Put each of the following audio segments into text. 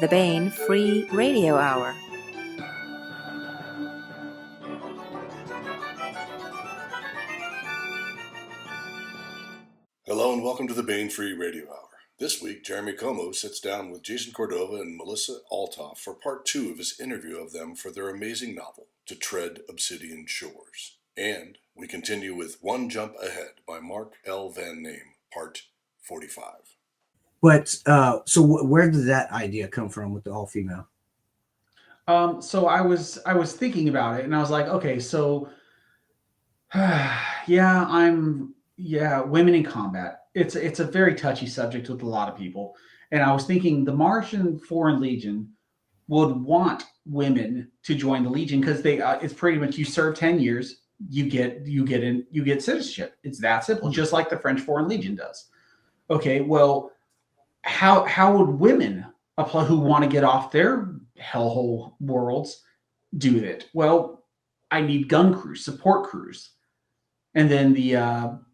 the Bain Free Radio Hour. Hello and welcome to the Bain Free Radio Hour. This week, Jeremy Comeaux sits down with Jason Cordova and Melissa Olthoff for part 2 of his interview of them for their amazing novel, To Tread Obsidian Shores. And we continue with One Jump Ahead by Mark L. Van Name, part 45. But so where did that idea come from with the all female? So I was thinking about it, and I was like, okay, so women in combat. It's a very touchy subject with a lot of people, and I was thinking the Martian Foreign Legion would want women to join the Legion because it's pretty much you serve 10 years, you get citizenship. It's that simple, just like the French Foreign Legion does. Okay, well. How would women apply who want to get off their hellhole worlds do it? Well, I need gun crews, support crews. And then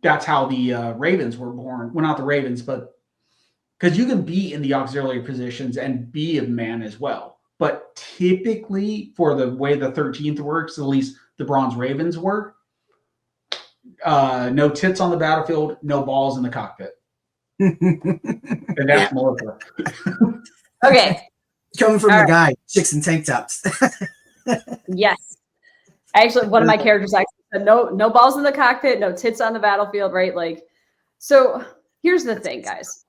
that's how the Ravens were born. Well, not the Ravens, but because you can be in the auxiliary positions and be a man as well. But typically, for the way the 13th works, at least the Bronze Ravens work, no tits on the battlefield, no balls in the cockpit. And that's Melissa. Okay. Coming from the guy, chicks and tank tops. Yes. Actually, one of my characters actually said no balls in the cockpit, no tits on the battlefield, right? Like, so here's the thing, guys.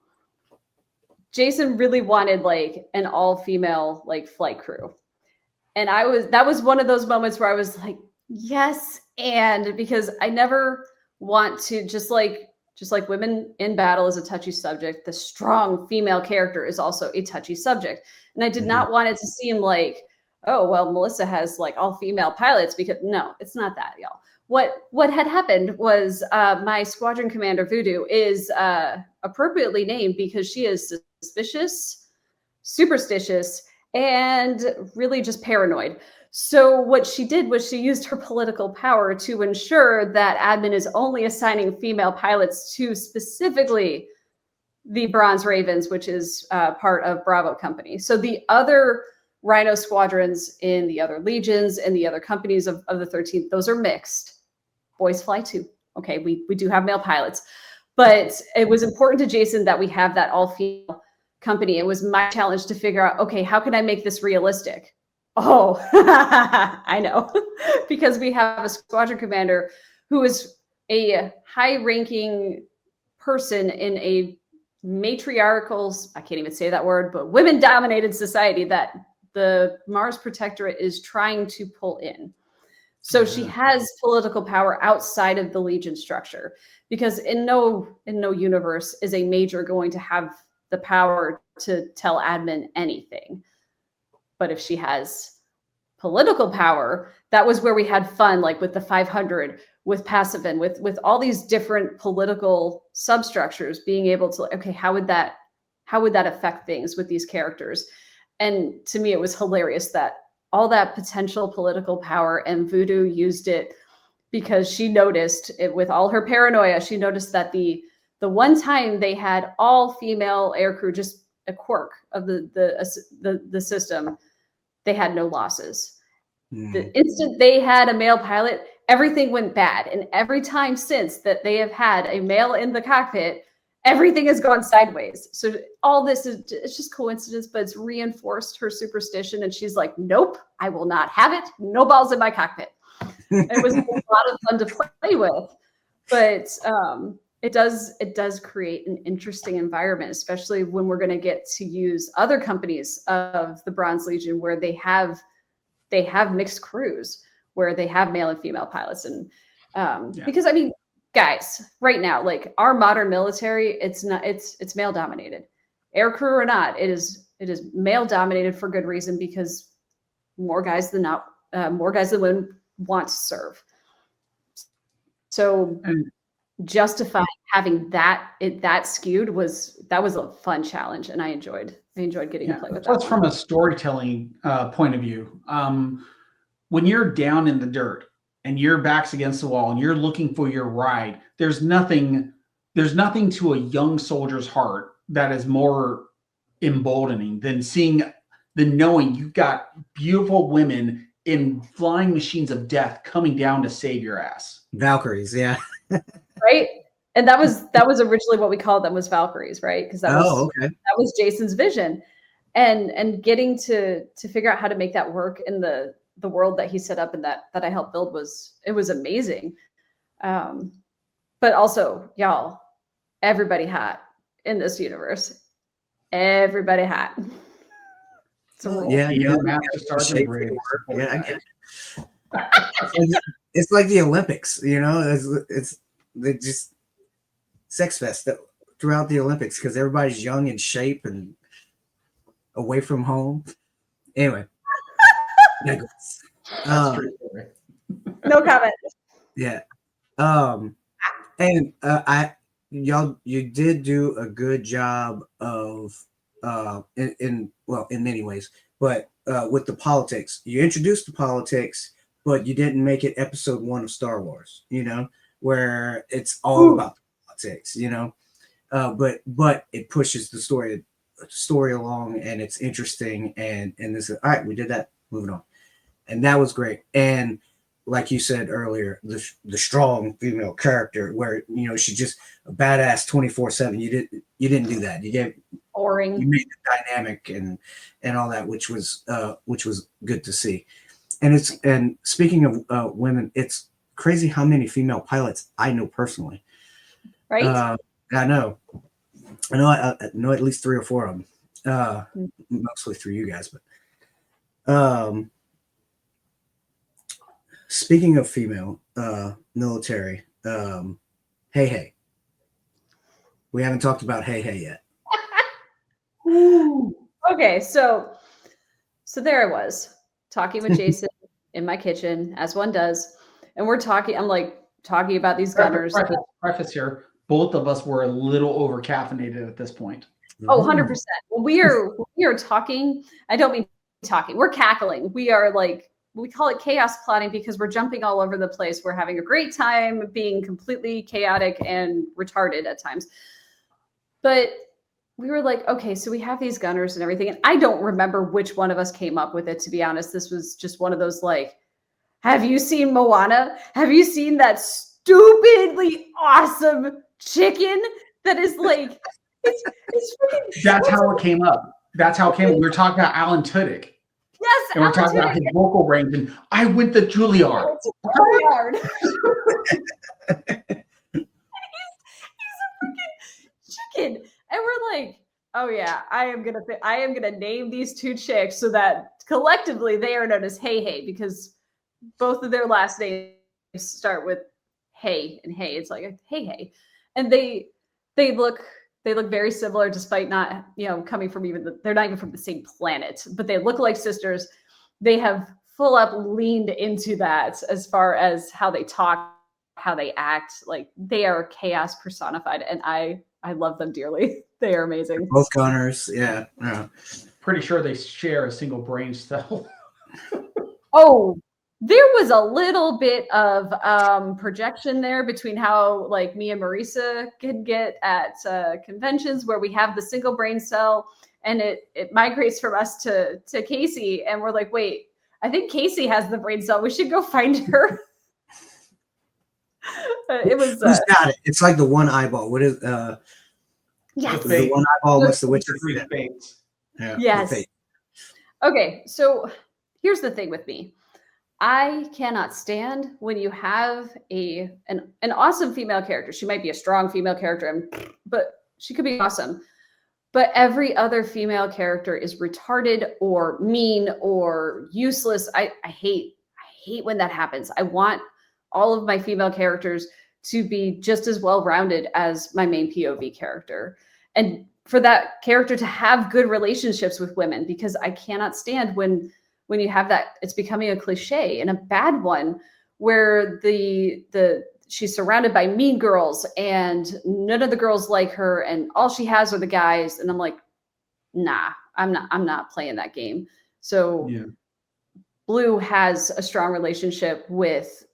Jason really wanted like an all-female like flight crew. And that was one of those moments where I was like, yes, and because I never want to just like women in battle is a touchy subject, the strong female character is also a touchy subject. And I did not want it to seem like, oh, well, Melissa has like all female pilots, because no, it's not that, y'all. What had happened was my squadron commander Voodoo is appropriately named because she is suspicious, superstitious, and really just paranoid. So what she did was she used her political power to ensure that admin is only assigning female pilots to specifically the Bronze Ravens, which is part of Bravo Company. So the other Rhino squadrons in the other legions and the other companies of the 13th, those are mixed. Boys fly too. Okay, we do have male pilots. But it was important to Jason that we have that all-female company. It was my challenge to figure out, okay, how can I make this realistic? Oh, I know, because we have a squadron commander who is a high-ranking person in a matriarchal, I can't even say that word, but women-dominated society that the Mars Protectorate is trying to pull in. So she has political power outside of the Legion structure, because in no universe is a major going to have the power to tell admin anything. But if she has political power, that was where we had fun, like with the 500, with Passivin, with all these different political substructures, being able to, okay, how would that affect things with these characters? And to me, it was hilarious that all that potential political power, and Voodoo used it because she noticed it with all her paranoia. She noticed that the one time they had all female aircrew, just a quirk of the system, they had no losses. The instant they had a male pilot, everything went bad. And every time since that they have had a male in the cockpit, everything has gone sideways. So all this it's just coincidence, but it's reinforced her superstition. And she's like, nope, I will not have it. No balls in my cockpit. It was a lot of fun to play with, but it does create an interesting environment, especially when we're going to get to use other companies of the Bronze Legion where they have mixed crews, where they have male and female pilots. And because I mean, guys, right now, like our modern military, it's male dominated, air crew or not, it is male dominated for good reason, because more guys than women want to serve. So justifying having that skewed was a fun challenge, and I enjoyed getting to play with that. Plus, from a storytelling point of view, when you're down in the dirt and your back's against the wall and you're looking for your ride, there's nothing to a young soldier's heart that is more emboldening than seeing than knowing you've got beautiful women in flying machines of death coming down to save your ass. Valkyries, yeah. Right. And that was originally what we called them, was Valkyries, right? Because that was Jason's vision. And getting to figure out how to make that work in the world that he set up and that I helped build was amazing. But also, y'all, everybody hot in this universe. Everybody hot. Yeah, yeah, I get it. It's like the Olympics, you know. It's they just sex fest throughout the Olympics because everybody's young in shape and away from home. Anyway, that's true. No comment. Yeah, and you did do a good job of in many ways, but with the politics, you introduced the politics, but you didn't make it episode 1 of Star Wars, you know, where it's all about politics, you know, but it pushes the story along and it's interesting and this is all right. We did that. Moving on, and that was great. And like you said earlier, the strong female character where, you know, she's just a badass 24/7. You didn't do that. Boring. You made it dynamic and all that, which was good to see. And speaking of women, it's crazy how many female pilots I know personally. Right. I know I know at least 3 or 4 of them. Mostly through you guys, but speaking of female military, hey, we haven't talked about hey yet. Okay, so there I was talking with Jason in my kitchen, as one does, and we're talking. I'm like talking about these gunners. Preface here: both of us were a little over caffeinated at this point. Oh, 100%. When we are talking, I don't mean talking. We're cackling. We are like, we call it chaos plotting because we're jumping all over the place. We're having a great time being completely chaotic and retarded at times. But we were like, okay, so we have these gunners and everything. And I don't remember which one of us came up with it, to be honest. This was just one of those like, have you seen Moana? Have you seen that stupidly awesome chicken that is like, it's freaking That's how it came up. That's how it came. We were talking about Alan Tudyk. Yes, and we're talking about his vocal range. And I went to Juilliard. He's a freaking chicken. And we're like, oh yeah, I am gonna name these 2 chicks so that collectively they are known as Hey, because both of their last names start with Hey, and Hey. It's like Hey. And they look very similar despite not, you know, coming from they're not even from the same planet, but they look like sisters. They have full up leaned into that as far as how they talk, how they act. Like they are chaos personified, and I love them dearly. They are amazing. Both gunners, yeah. Pretty sure they share a single brain cell. Oh, there was a little bit of projection there between how like me and Marisa could get at conventions where we have the single brain cell and it migrates from us to Casey. And we're like, wait, I think Casey has the brain cell. We should go find her. It was. Who's got it? It's like the one eyeball. What is yes. The one eyeball. What's the witch? Yeah. Yes. Okay, so here's the thing with me. I cannot stand when you have an awesome female character. She might be a strong female character, but she could be awesome. But every other female character is retarded or mean or useless. I hate when that happens. I want all of my female characters to be just as well-rounded as my main POV character. And for that character to have good relationships with women, because I cannot stand when you have that, it's becoming a cliche and a bad one where she's surrounded by mean girls and none of the girls like her and all she has are the guys. And I'm like, nah, I'm not playing that game. So yeah. Blue has a strong relationship with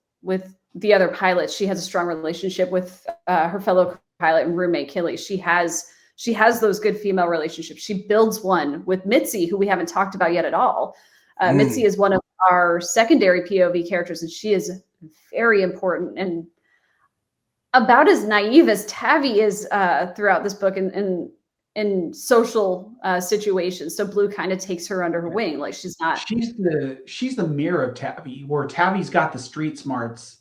the other pilots. She has a strong relationship with her fellow pilot and roommate Killy. She has she has those good female relationships. She builds one with Mitzi, who we haven't talked about yet at all. Mitzi is one of our secondary POV characters, and she is very important and about as naive as Tavi is throughout this book in social situations. So Blue kind of takes her under her wing. Like she's the mirror of Tavi, where Tavi's got the street smarts.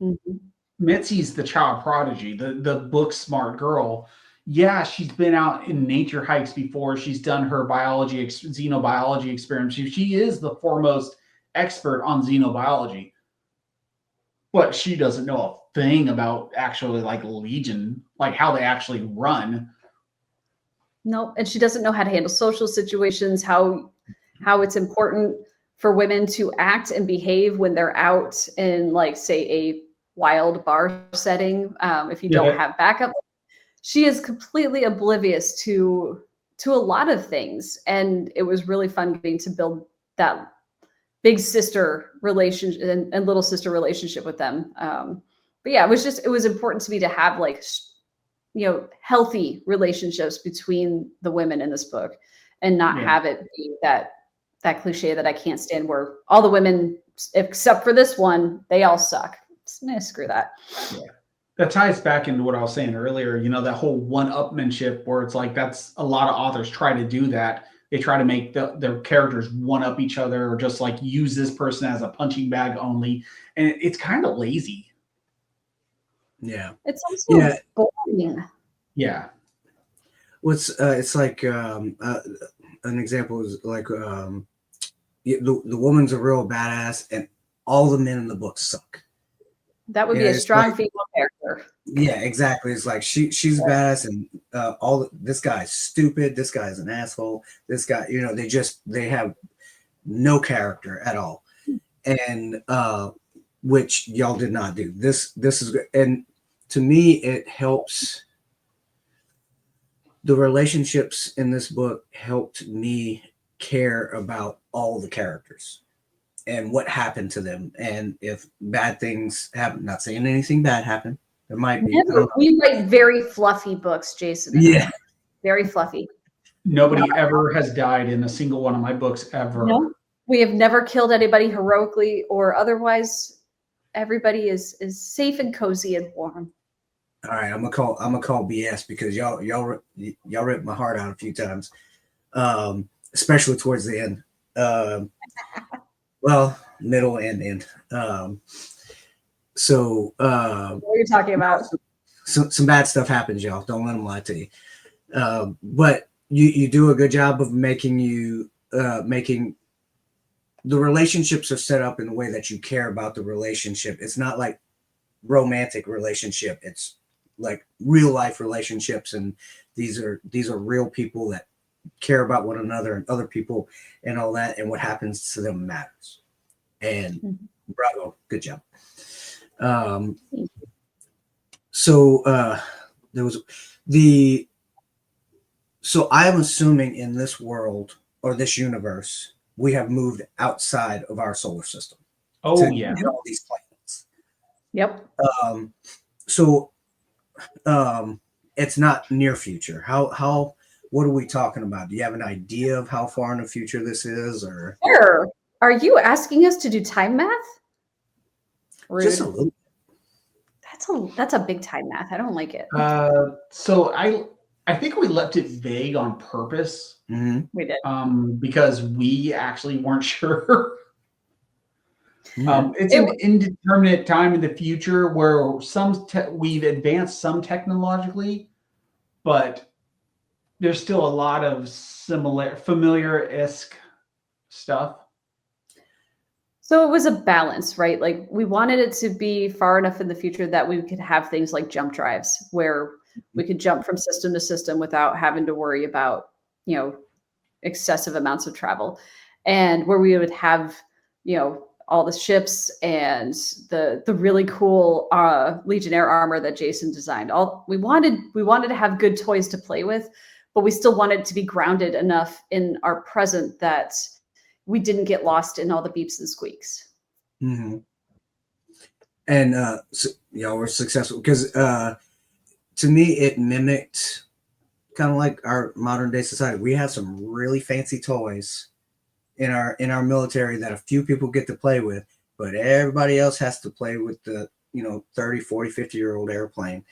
Mm-hmm. Mitzi's the child prodigy, the book smart girl. Yeah, she's been out in nature hikes before. She's done her xenobiology experiments. She is the foremost expert on xenobiology. But she doesn't know a thing about actually like Legion, like how they actually run. No, and she doesn't know how to handle social situations, how it's important for women to act and behave when they're out in, like, say, a wild bar setting. If you don't have backup, she is completely oblivious to a lot of things, and it was really fun getting to build that big sister relationship and little sister relationship with them. But yeah, it was important to me to have, like, healthy relationships between the women in this book, and not have it be that cliche that I can't stand, where all the women except for this one, they all suck. Screw that. Yeah. That ties back into what I was saying earlier, that whole one-upmanship, where it's like, that's a lot of authors try to do that. They try to make their characters one up each other, or just like use this person as a punching bag only. And it's kind of lazy. Yeah. It's also boring. Yeah. It's like an example is like the woman's a real badass and all the men in the book suck. That would be a strong female character. Yeah, exactly. It's like she's badass, and this guy's stupid. This guy's an asshole. This guy, they have no character at all, and which y'all did not do. This is, and to me, it helps. The relationships in this book helped me care about all the characters and what happened to them, and if bad things happen. Not saying anything bad happened. There might be. We write very fluffy books, Jason. Yeah. Very fluffy. Nobody ever has died in a single one of my books ever. No, we have never killed anybody heroically or otherwise. Everybody is safe and cozy and warm. All right, I'm gonna call BS, because y'all ripped my heart out a few times, especially towards the end. Well, middle and end. So what are you talking about? Some bad stuff happens, y'all. Don't let them lie to you. But you do a good job of making the relationships are set up in a way that you care about the relationship. It's not like romantic relationship. It's like real life relationships, and these are real people that care about one another and other people and all that, and what happens to them matters. And bravo, good job. So there was so I'm assuming in this world or this universe, we have moved outside of our solar system. Oh, to yeah. get all these planets. Yep. So it's not near future. What are we talking about? Do you have an idea of how far in the future this is, or? Sure. Are you asking us to do time math? Rude. Just a little. That's a big time math. I don't like it. So I think we left it vague on purpose. Mm-hmm. We did. Because we actually weren't sure. It's an indeterminate time in the future where we've advanced some technologically, but there's still a lot of familiar-esque stuff. So it was a balance, right? Like, we wanted it to be far enough in the future that we could have things like jump drives, where we could jump from system to system without having to worry about, excessive amounts of travel, and where we would have, all the ships and the really cool Legionnaire armor that Jason designed. We wanted to have good toys to play with, but we still wanted to be grounded enough in our present that we didn't get lost in all the beeps and squeaks. Mm-hmm. And so y'all were successful because to me it mimicked kind of like our modern day society. We have some really fancy toys in our military that a few people get to play with, but everybody else has to play with the 30, 40, 50-year-old airplane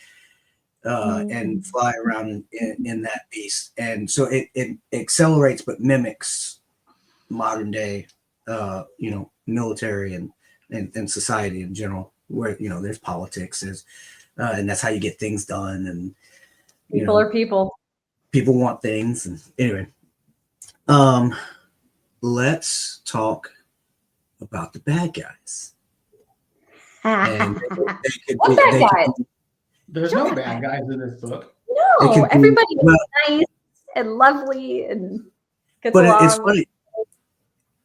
and fly around in that beast. And so it accelerates but mimics modern day military and society in general, where there's politics, and that's how you get things done. And People are people. People want things. And anyway, let's talk about the bad guys. And What bad guys? There's no bad guys in this book. No, everybody is nice and lovely and gets along. It's funny.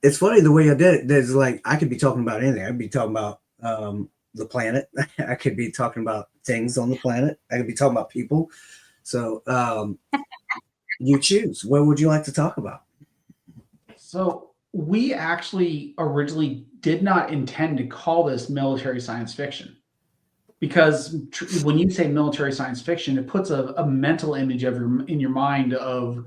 It's funny the way I did it. There's like, I could be talking about anything. I could be talking about the planet. I could be talking about things on the planet. I could be talking about people. So you choose. What would you like to talk about? So we actually originally did not intend to call this military science fiction, because when you say military science fiction, it puts a mental image in your mind of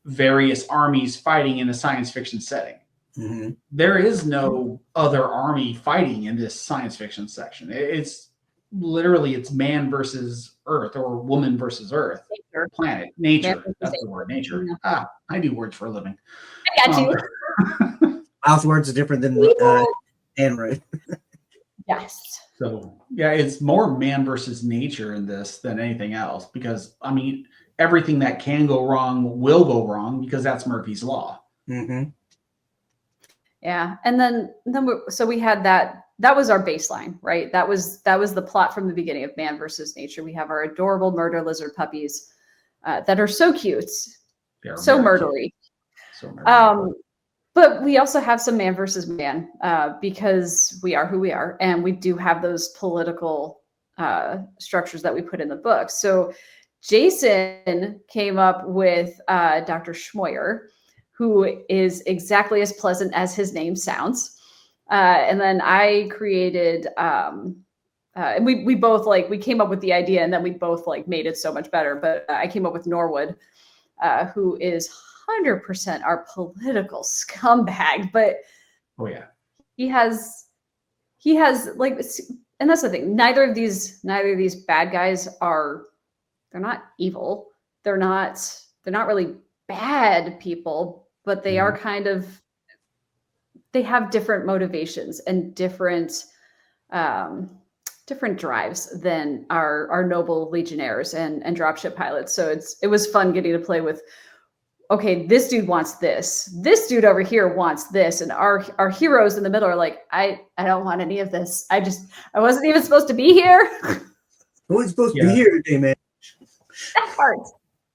various armies fighting in a science fiction setting. Mm-hmm. There is no other army fighting in this science fiction section. It's literally, it's man versus Earth, or woman versus Earth, planet, nature. That's the word, nature. I do words for a living. I got you. Mouth words are different than handwriting. Yes. So yeah, it's more man versus nature in this than anything else, because I mean, everything that can go wrong will go wrong, because that's Murphy's law. Mm-hmm. Yeah, and then we had that was our baseline, right? That was the plot from the beginning of Man versus Nature. We have our adorable murder lizard puppies that are so cute, so murdery. So murdery. But we also have some man versus man because we are who we are, and we do have those political structures that we put in the book. So Jason came up with Dr. Schmoyer, who is exactly as pleasant as his name sounds. And then I created, and we both we came up with the idea, and then we both made it so much better. But I came up with Norwood, who is 100% our political scumbag. But oh yeah, he has and that's the thing. Neither of these bad guys they're not evil. They're not really bad people, but they are they have different motivations and different drives than our noble legionnaires and dropship pilots. So it was fun getting to play with, okay, this dude wants this dude over here wants this, and our heroes in the middle are like, I don't want any of this. I wasn't even supposed to be here. I wasn't supposed to be here today, man. That part.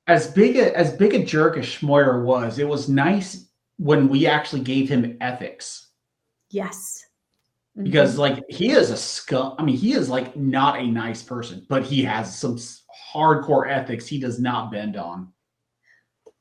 As big a jerk as Schmoyer was, it was nice when we actually gave him ethics. Yes. Mm-hmm. Because he is a scum. I mean, he is not a nice person, but he has some hardcore ethics he does not bend on.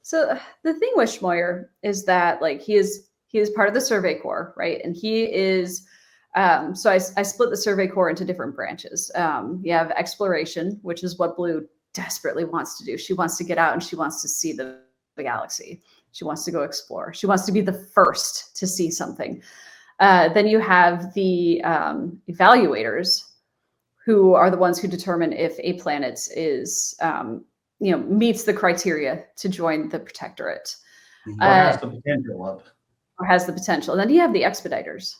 So the thing with Schmoyer is that he is part of the Survey Corps, right? And he is so I split the Survey Corps into different branches. You have exploration, which is what Blue desperately wants to do. She wants to get out and she wants to see the galaxy. She wants to go explore. She wants to be the first to see something. Then you have the evaluators, who are the ones who determine if a planet is meets the criteria to join the Protectorate. Or has the potential of. Or has the potential. And then you have the expediters,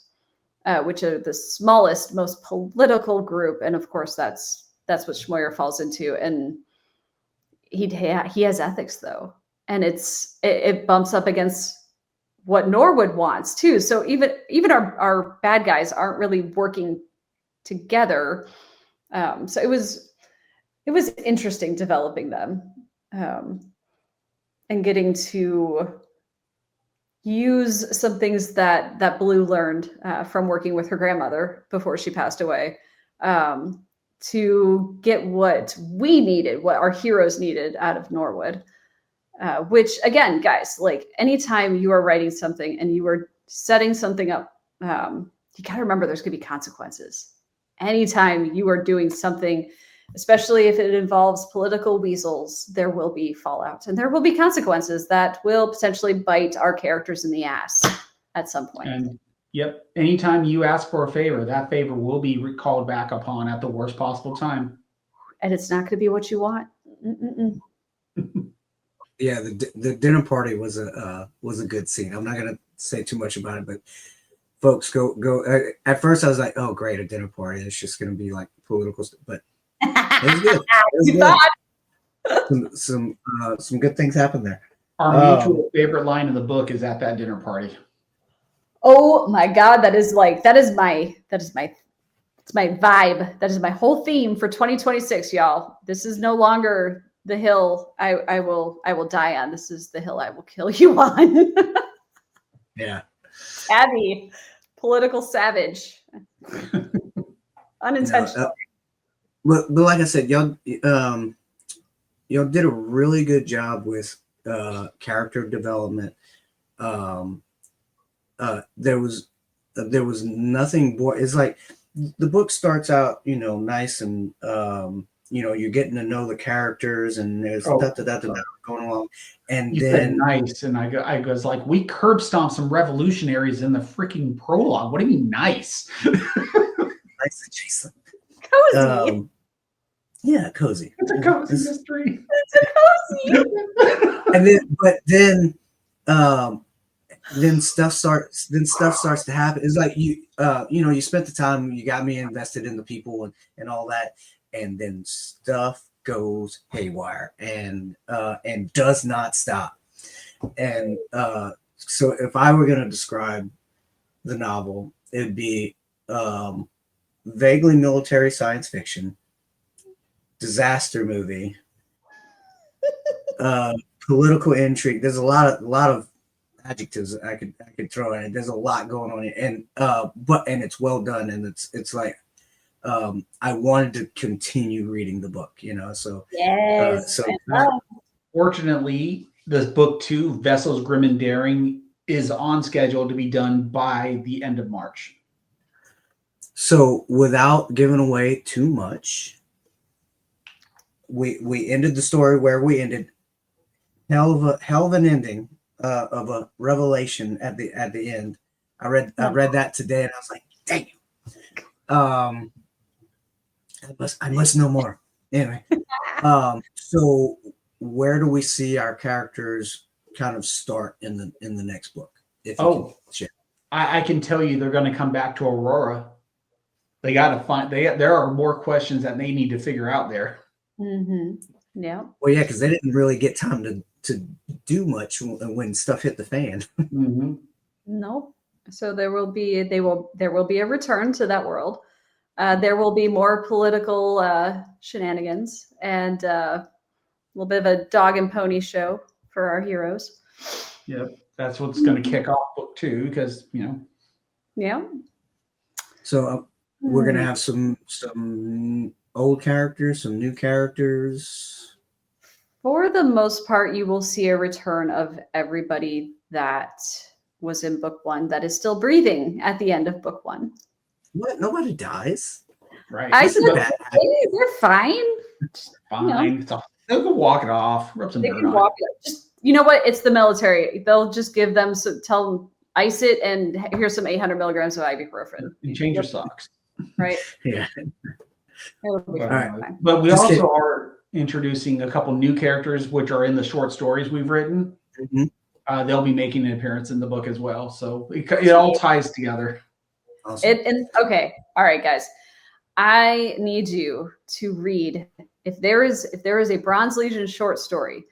which are the smallest, most political group. And of course, that's what Schmoyer falls into. And he has ethics, though. And it bumps up against what Norwood wants, too. So even our bad guys aren't really working together. So it was interesting developing them and getting to use some things that Blue learned from working with her grandmother before she passed away, to get what we needed, what our heroes needed out of Norwood. Which, again, guys, anytime you are writing something and you are setting something up, you got to remember there's going to be consequences. Anytime you are doing something especially if it involves political weasels, there will be fallout and there will be consequences that will potentially bite our characters in the ass at some point. And yep, anytime you ask for a favor, that favor will be called back upon at the worst possible time. And it's not going to be what you want. Yeah, the dinner party was a good scene. I'm not gonna say too much about it, but folks, go. At first, I was like, "Oh, great, a dinner party. It's just gonna be like political stuff," but it was good. It was good. Some good things happened there. Our mutual favorite line in the book is at that dinner party. Oh my God, that is my vibe. That is my whole theme for 2026, y'all. This is no longer the hill I will die on. This is the hill I will kill you on. Yeah. Abby, political savage. Unintentional. But like I said, y'all did a really good job with character development. There was nothing it's like the book starts out, nice and you're getting to know the characters and there's going along, and you then said nice, and I was like, we curb stomped some revolutionaries in the freaking prologue. What do you mean nice? Nice, Jason. Cozy. Yeah, cozy. It's a cozy mystery. And then stuff starts to happen. It's like you spent the time, you got me invested in the people and all that, and then stuff goes haywire and does not stop. And so if I were going to describe the novel, it'd be vaguely military science fiction, disaster movie, political intrigue. There's a lot of adjectives I could throw in it. There's a lot going on here, and it's well done, and it's like I wanted to continue reading the book, so yes. Fortunately, this book 2, Vessels Grim and Daring, is on schedule to be done by the end of March. So without giving away too much, we ended the story where we ended. Hell of an ending, of a revelation at the end. I read that today and I was like, dang. I must know more. Anyway, so where do we see our characters kind of start in the next book? I can tell you they're going to come back to Aurora. They got to find. There are more questions that they need to figure out there. Mm-hmm. Yeah. Well, yeah, because they didn't really get time to do much when stuff hit the fan. Mm-hmm. Nope. So there will be a return to that world. There will be more political shenanigans and a little bit of a dog and pony show for our heroes. Yep, that's what's going to kick off book 2 because Yeah. So we're gonna have some old characters, some new characters. For the most part, you will see a return of everybody that was in book 1 that is still breathing at the end of book 1. What? Nobody dies. Right. I said they're fine. Fine. They'll go walk it off. Rub some dirt on it. Just, you know what? It's the military. They'll just give them tell them ice it and here's some 800 milligrams of ibuprofen. And change your socks. Right. Yeah. But we also are introducing a couple new characters, which are in the short stories we've written. Mm-hmm. They'll be making an appearance in the book as well. So it all ties together. Awesome. Okay. All right, guys. I need you to read. If there is a Bronze Legion short story,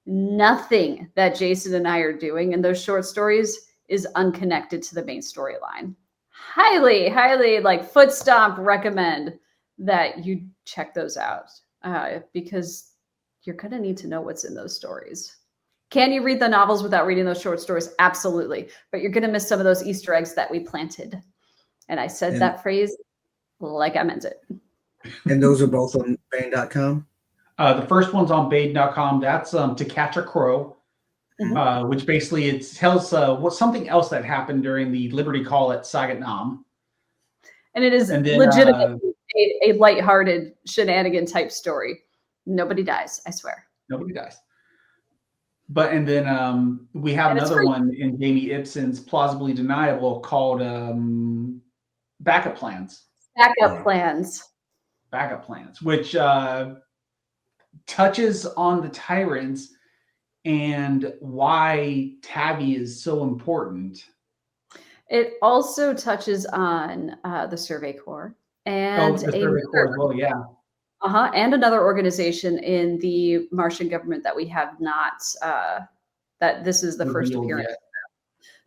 nothing that Jason and I are doing in those short stories is unconnected to the main storyline. Highly, highly foot stomp recommend that you check those out because you're going to need to know what's in those stories. Can you read the novels without reading those short stories? Absolutely. But you're going to miss some of those Easter eggs that we planted. And I said that phrase like I meant it. And those are both on Bane.com? The first one's on Bane.com. That's To Catch a Crow, which basically it tells something else that happened during the Liberty Call at Sagat Nam. And it is legitimately a lighthearted shenanigan type story. Nobody dies, I swear. Nobody dies. But and then we have another one in Jamie Ibsen's Plausibly Deniable called Backup Plans. Backup plans. Backup Plans, which touches on the tyrants and why Tabby is so important. It also touches on the Survey Corps and the Survey Corps as well, yeah. And another organization in the Martian government that we have not, that this is the first appearance.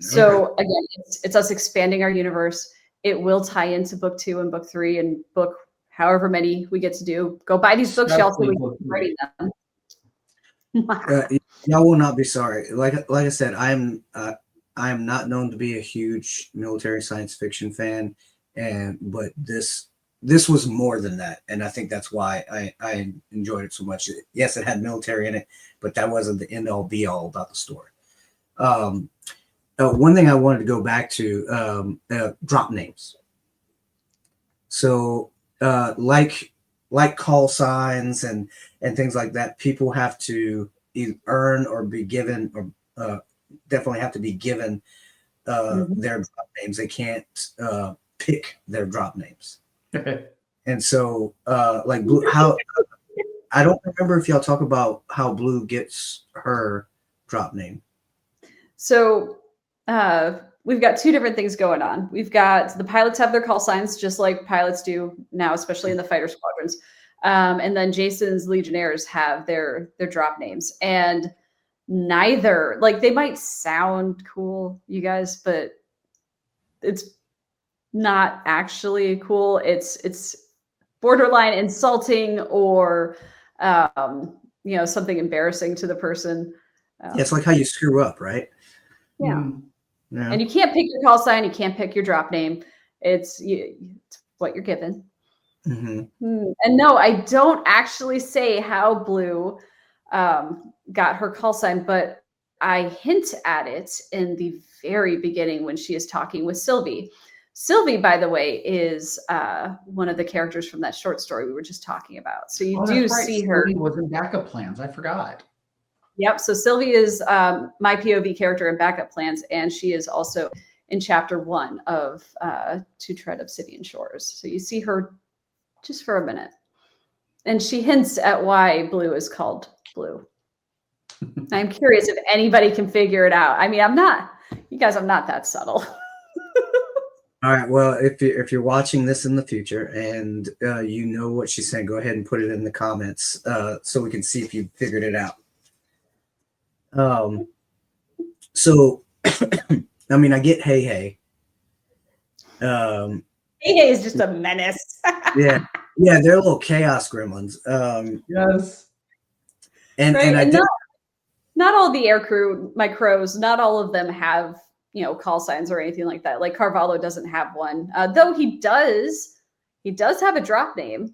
So again, it's us expanding our universe. It will tie into book 2 and book 3 and book however many we get to do. Go buy these books, y'all, so we can write them. Y'all will not be sorry. Like I said, I am not known to be a huge military science fiction fan, but this was more than that, and I think that's why I enjoyed it so much. Yes, it had military in it, but that wasn't the end all be all about the story. One thing I wanted to go back to, drop names. So like call signs and things like that, people have to either earn or be given, or definitely have to be given their drop names. They can't pick their drop names. And so like Blue, how I don't remember if y'all talk about how Blue gets her drop name. So we've got 2 different things going on. We've got the pilots have their call signs, just like pilots do now, especially in the fighter squadrons. And then Jason's Legionnaires have their drop names. And neither, like, they might sound cool, you guys, but it's not actually cool. It's borderline insulting or something embarrassing to the person. It's like how you screw up, right? Yeah. Yeah. And you can't pick your call sign. You can't pick your drop name. It's what you're given. And no, I don't actually say how Blue got her call sign, but I hint at it in the very beginning when she is talking with Sylvie. Sylvie, by the way, is one of the characters from that short story we were just talking about. So you do see her. Sylvie was in Backup Plans. I forgot. Yep. So Sylvie is my POV character in Backup Plans, and she is also in chapter 1 of To Tread Obsidian Shores. So you see her just for a minute, and she hints at why Blue is called Blue. I'm curious if anybody can figure it out. I mean, I'm not that subtle. All right. Well, if you're watching this in the future and you know what she's saying, go ahead and put it in the comments so we can see if you figured it out. So, I mean, I get Hey Hey. Hey Hey is just a menace. yeah, they're little chaos gremlins. Yes, and not all the air crew, my crows, not all of them have call signs or anything like that. Like Carvalho doesn't have one, though he does have a drop name.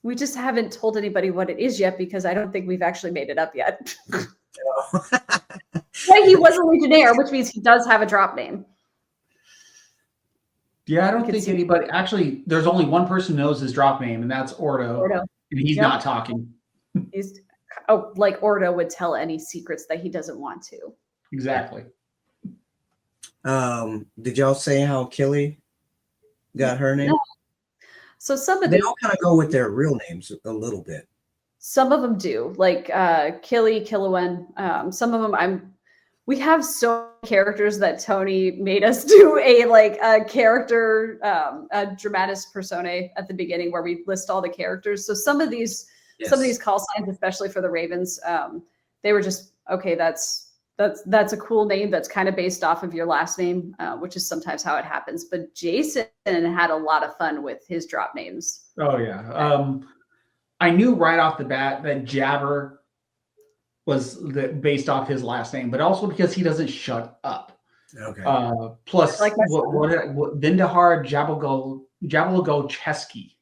We just haven't told anybody what it is yet because I don't think we've actually made it up yet. But he was a Legionnaire, which means he does have a drop name. Yeah, I don't think anybody actually. There's only one person who knows his drop name, and that's Ordo. And he's not talking. He's like Ordo would tell any secrets that he doesn't want to. Exactly. Did y'all say how Killy got her name? No. So they all kind of go with their real names a little bit. Some of them do, like Killy, Killowen. Some of them we have so many characters that Tony made us do a character, a dramatis personae at the beginning where we list all the characters. So some of these call signs, especially for the Ravens, they were just, okay, that's a cool name that's kind of based off of your last name, which is sometimes how it happens. But Jason had a lot of fun with his drop names. Oh yeah. I knew right off the bat that Jabber was based off his last name, but also because he doesn't shut up. Okay. Plus, Vindahar Jabalogolcheski.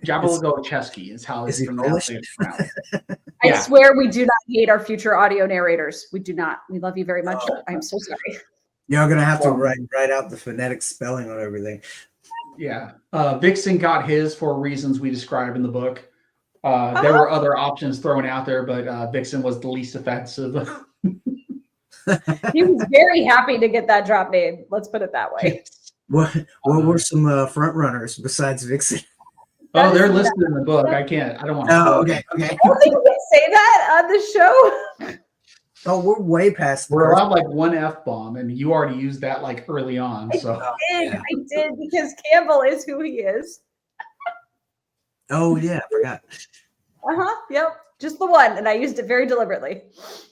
Jabalogolcheski is how it's pronounced. I swear we do not hate our future audio narrators. We do not. We love you very much. I'm so sorry. You're gonna have to write out the phonetic spelling on everything. Yeah. Vixen got his for reasons we describe in the book. There were other options thrown out there, but Vixen was the least offensive. He was very happy to get that drop name. Let's put it that way. What were some front runners besides Vixen? Oh, they're listed in the book. I don't want to. Oh, okay. I don't think we can say that on the show. Oh, we're way past. We're allowed like one F-bomb, and you already used that like early on. So I did because Campbell is who he is. Oh yeah, I forgot. Yep. Just the one, and I used it very deliberately.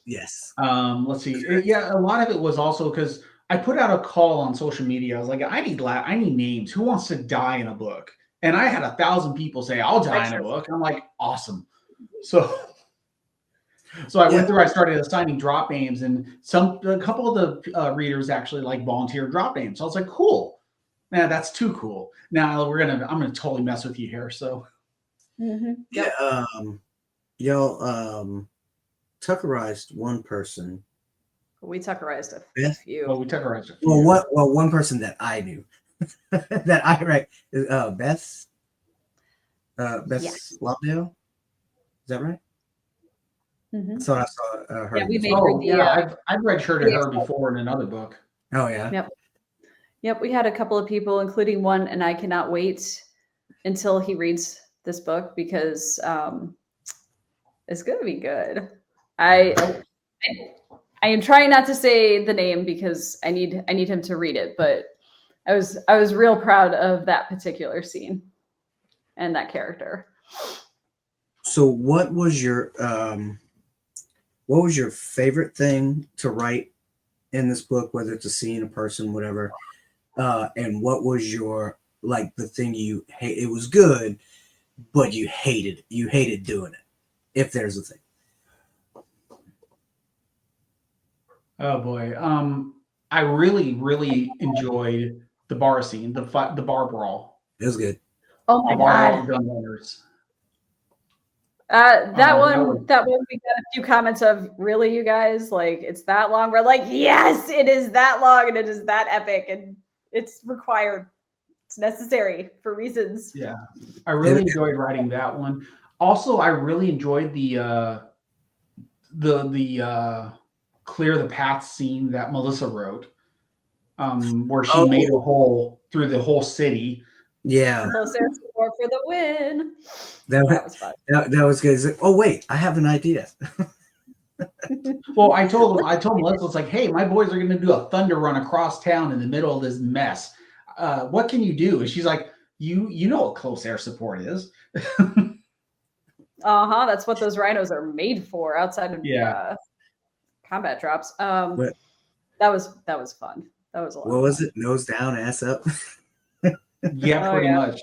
Yes. Let's see. Yeah, a lot of it was also because I put out a call on social media. I was like, I need names. Who wants to die in a book? And I had 1,000 people say, I'll die in a book. And I'm like, awesome. So I went through, I started assigning drop names, and a couple of the readers actually like volunteered drop names. So I was like, cool. Man, that's too cool. Now I'm gonna totally mess with you here. So yeah, y'all Tuckerized one person. We Tuckerized a few. Well, we Tuckerized a few. Well, one person that I knew that I read is Beth Lobdell. Is that right? I thought I saw her. Yeah, we made I've read her to her before in another book. Oh yeah. Yep. We had a couple of people, including one, and I cannot wait until he reads this book because it's going to be good. I am trying not to say the name because I need him to read it, but I was real proud of that particular scene and that character. So what was your favorite thing to write in this book, whether it's a scene, a person, whatever, and what was your the thing you hate? It was good, but you hated doing it, if there's a thing. Oh boy. I really, really enjoyed the bar scene, the bar brawl. It was good. Oh my God. Gun runners. That one we got a few comments of, really, you guys, like, it's that long? We're like, yes, it is that long and it is that epic and it's required. It's necessary for reasons. Yeah. I really enjoyed writing that one. Also, I really enjoyed the clear the path scene that Melissa wrote, where she made a hole through the whole city. Yeah. Closer for the win. That was fun. That was good. Like, oh wait, I have an idea. Well, I told Melissa, it's like, hey, my boys are going to do a thunder run across town in the middle of this mess. What can you do? And she's like, you know what close air support is. That's what those rhinos are made for outside of combat drops. That was fun. That was a lot. What was it? Nose down, ass up. Yeah, pretty much.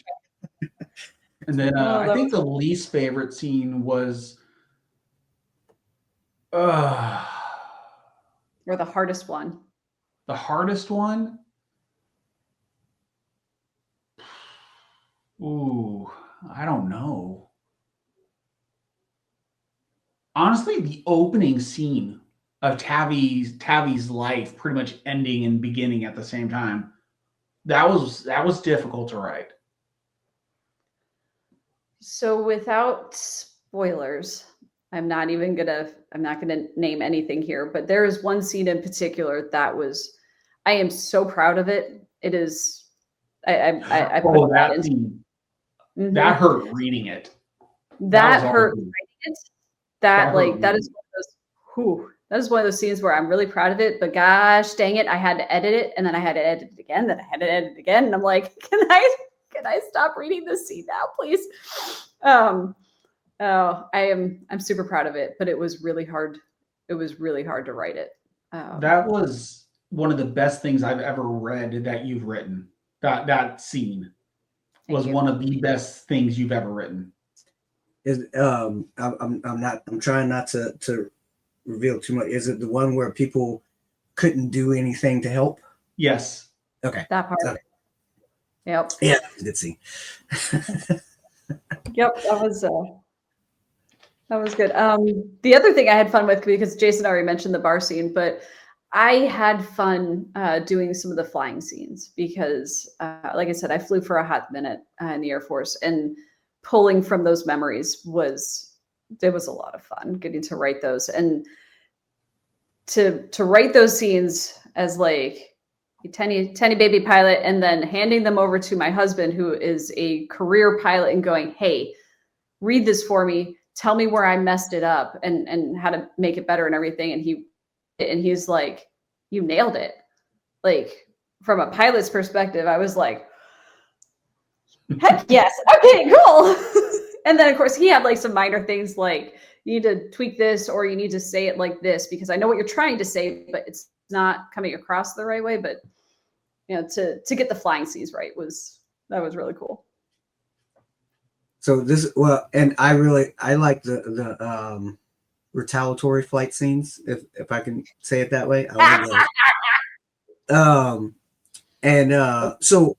And then I think the least favorite scene was or the hardest one. The hardest one? Ooh, I don't know. Honestly, the opening scene of Tavi's life pretty much ending and beginning at the same time. That was difficult to write. So without spoilers, I'm not gonna name anything here, but there is one scene in particular that I am so proud of it. It is I put that scene. That hurt reading it. That hurt reading it. That is one of those scenes where I'm really proud of it, but gosh dang it, I had to edit it, and then I had to edit it again, then I had to edit it again, and I'm like, can I stop reading this scene now, please? I'm super proud of it, but it was really hard. It was really hard to write it. That was one of the best things I've ever read that you've written. That scene was one of the best things you've ever written. I'm trying not to reveal too much. Is it the one where people couldn't do anything to help? Yes. Okay. That part. Okay. Yep. Yeah, good scene. Yep, that was good. The other thing I had fun with, because Jason already mentioned the bar scene, but I had fun doing some of the flying scenes because, like I said, I flew for a hot minute in the Air Force, and pulling from those memories was a lot of fun getting to write those and to write those scenes as like a tiny baby pilot, and then handing them over to my husband, who is a career pilot, and going, "Hey, read this for me. Tell me where I messed it up and how to make it better and everything." And he's like, "You nailed it." Like, from a pilot's perspective, I was like, "Heck yes. Okay, cool." And then of course he had like some minor things like, "You need to tweak this, or you need to say it like this, because I know what you're trying to say, but it's not coming across the right way." But to get the flying C's right was really cool. So and I like the retaliatory flight scenes, if I can say it that way. I love those. So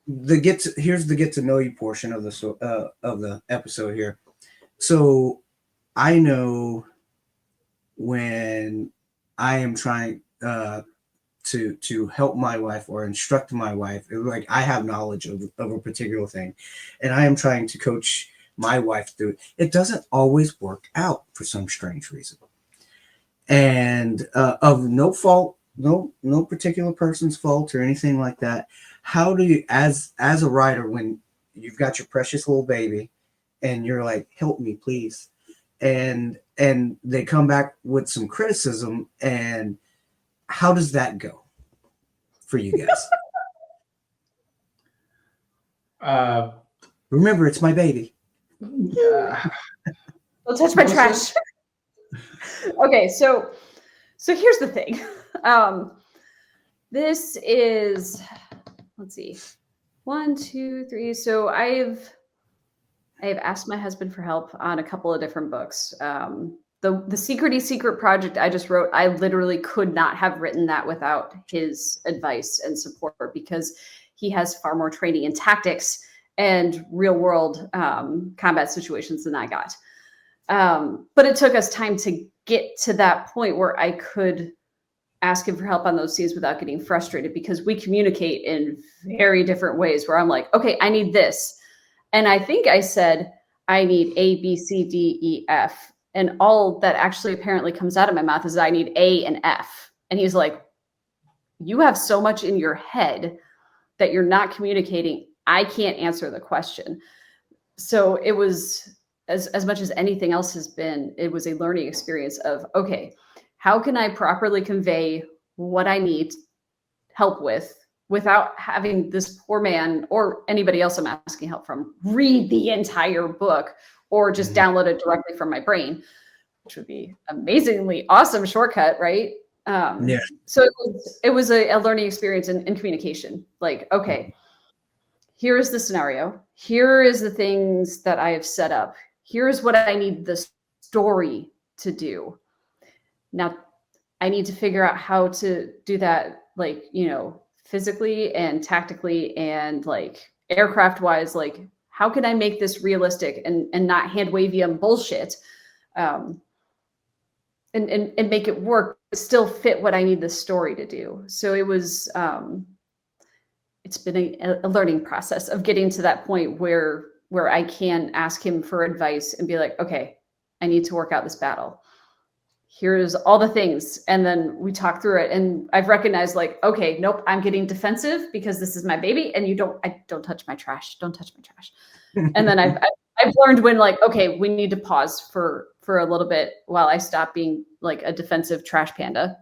here's the get to know you portion of the episode here. So I know when I am trying to help my wife or instruct my wife, like I have knowledge of a particular thing, and I am trying to coach my wife through it. It doesn't always work out for some strange reason, and of no fault, no particular person's fault or anything like that. How do you, as a writer, when you've got your precious little baby, and you're like, "Help me, please," and they come back with some criticism, and how does that go for you guys? Remember, it's my baby. Don't touch my trash. Okay, so here's the thing. This is, let's see, 1, 2, 3. So I've asked my husband for help on a couple of different books. The Secret project I just wrote, I literally could not have written that without his advice and support, because he has far more training in tactics and real world combat situations than I got. But it took us time to get to that point where I could ask him for help on those scenes without getting frustrated, because we communicate in very different ways, where I'm like, "Okay, I need this." And I think I said, "I need A, B, C, D, E, F." And all that actually apparently comes out of my mouth is, "I need A and F." And he's like, "You have so much in your head that you're not communicating. I can't answer the question." So it was, as much as anything else has been, it was a learning experience of, okay, how can I properly convey what I need help with without having this poor man or anybody else I'm asking help from read the entire book or just download it directly from my brain, which would be amazingly awesome shortcut, right? Yeah. So it was a learning experience in communication. Like, okay, here is the scenario. Here is the things that I have set up. Here's what I need the story to do. Now, I need to figure out how to do that, like, physically and tactically and like aircraft wise. Like, how can I make this realistic and not hand wavy and bullshit, and make it work, but still fit what I need the story to do. So it was, it's been a learning process of getting to that point where I can ask him for advice and be like, "Okay, I need to work out this battle. Here's all the things." And then we talk through it. And I've recognized, like, okay, nope, I'm getting defensive because this is my baby, and I don't touch my trash. Don't touch my trash. And then I've learned when, like, okay, we need to pause for a little bit while I stop being like a defensive trash panda.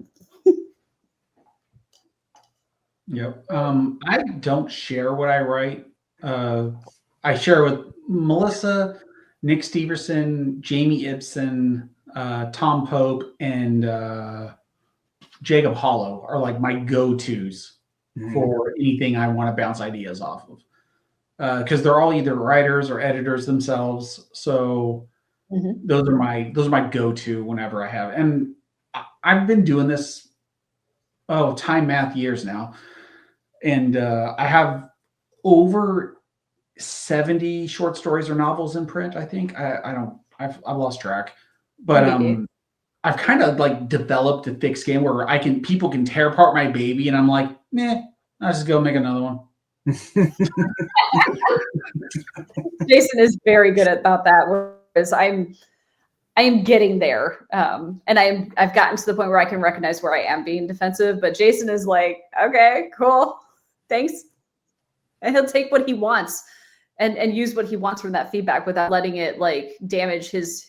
Yep. I don't share what I write. I share with Melissa, Nick Steverson, Jamie Ibsen, Tom Pope, and Jacob Hollow are like my go-tos for anything I want to bounce ideas off of, because they're all either writers or editors themselves. So those are my go-to whenever I have. And I've been doing this time math years now, and I have over 70 short stories or novels in print. I think I've lost track, but I've kind of like developed a thick skin where people can tear apart my baby, and I'm like, nah, I'll just go make another one. Jason is very good about that, whereas I am getting there. And I've gotten to the point where I can recognize where I am being defensive, but Jason is like, okay, cool. Thanks. And he'll take what he wants and use what he wants from that feedback without letting it like damage his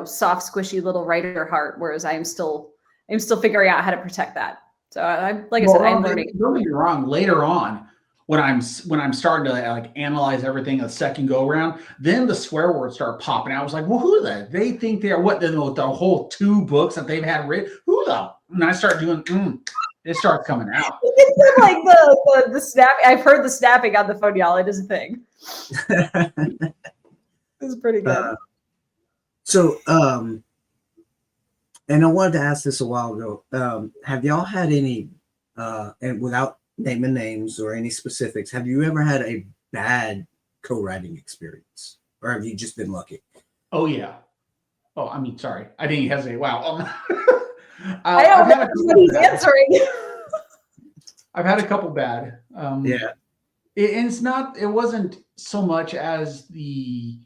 soft, squishy little writer heart. Whereas I'm still figuring out how to protect that. So I'm learning. Don't get me wrong. Later on, when I'm starting to like analyze everything a second go around, then the swear words start popping out. I was like, well, who the? They think they're what? The whole 2 books that they've had written. Who the? And I start doing. It starts coming out. It's like the snap. I've heard the snapping on the phone, y'all. It is a thing. It's pretty good. And I wanted to ask this a while ago. Have y'all had any, and without naming names or any specifics, have you ever had a bad co-writing experience, or have you just been lucky? Oh yeah. Oh, I mean, sorry, I didn't hesitate. Wow. I don't know what he's answering. I've had a couple bad. Yeah. It wasn't so much as the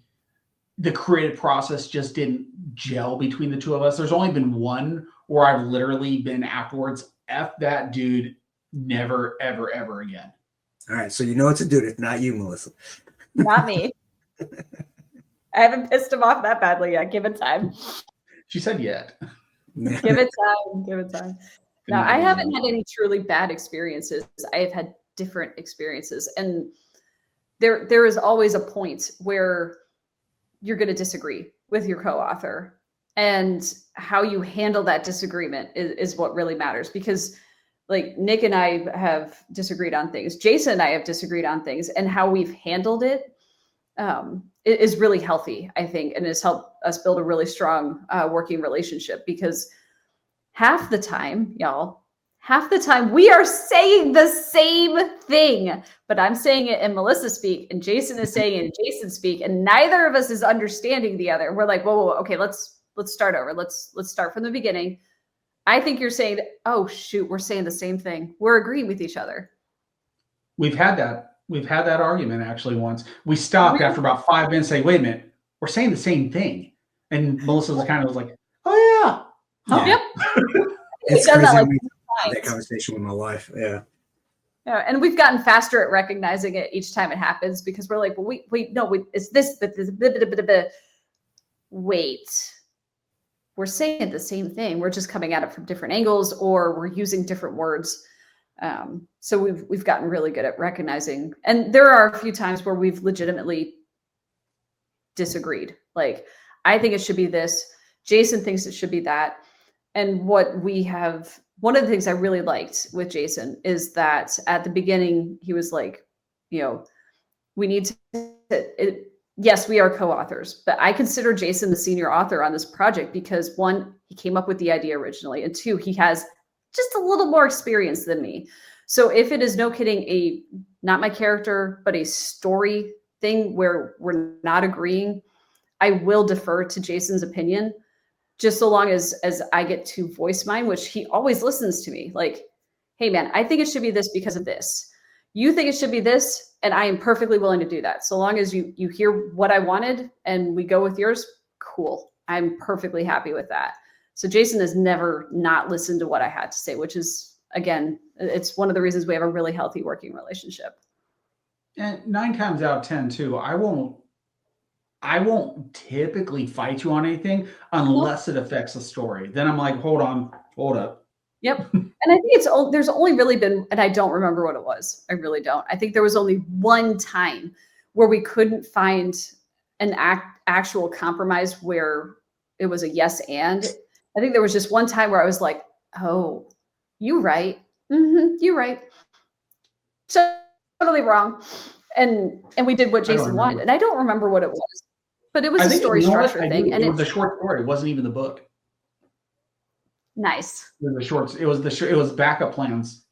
creative process just didn't gel between the two of us. There's only been one where I've literally been afterwards, F that dude, never, ever, ever again. All right. So you know it's a dude. It's not you, Melissa. Not me. I haven't pissed him off that badly yet. Give it time. She said yet. Give it time. Give it time. Now, I haven't had any truly bad experiences. I have had different experiences. And there is always a point where you're going to disagree with your co-author. And how you handle that disagreement is what really matters. Because like Nick and I have disagreed on things. Jason and I have disagreed on things. And how we've handled it is really healthy, I think. And it's helped us build a really strong working relationship. Because half the time we are saying the same thing, but I'm saying it in Melissa speak and Jason is saying it in Jason speak, and neither of us is understanding the other. We're like, whoa, okay, let's start over. Let's start from the beginning. I think you're saying, oh shoot, we're saying the same thing. We're agreeing with each other. We've had that argument actually once. We stopped after about 5 minutes, say, wait a minute, we're saying the same thing. And Melissa was kind of like, oh yeah. Huh? Yep. It's crazy. That conversation with my wife. Yeah. Yeah, and we've gotten faster at recognizing it each time it happens because we're like, well, wait, it's this, but wait, we're saying the same thing. We're just coming at it from different angles, or we're using different words. So we've gotten really good at recognizing, and there are a few times where we've legitimately disagreed. Like, I think it should be this. Jason thinks it should be that. And one of the things I really liked with Jason is that at the beginning, he was like, we need to, yes, we are co-authors, but I consider Jason the senior author on this project because 1, he came up with the idea originally, and 2, he has just a little more experience than me. So if it is, no kidding, not my character, but a story thing where we're not agreeing, I will defer to Jason's opinion. Just so long as I get to voice mine, which he always listens to me. Like, hey man, I think it should be this because of this. You think it should be this, and I am perfectly willing to do that. So long as you hear what I wanted and we go with yours, cool. I'm perfectly happy with that. So Jason has never not listened to what I had to say, which is, again, it's one of the reasons we have a really healthy working relationship. And 9 times out of 10 too, I won't typically fight you on anything unless it affects the story. Then I'm like, hold up. Yep. And I think there's only really been, and I don't remember what it was. I really don't. I think there was only one time where we couldn't find an actual compromise where it was a yes and. I think there was just one time where I was like, oh, you right. Mm-hmm, you right. Totally wrong. And we did what Jason wanted. And I don't remember what it was. But it was a story structure thing. And it was a short story. It wasn't even the book. Nice. It was the shorts. It was backup plans.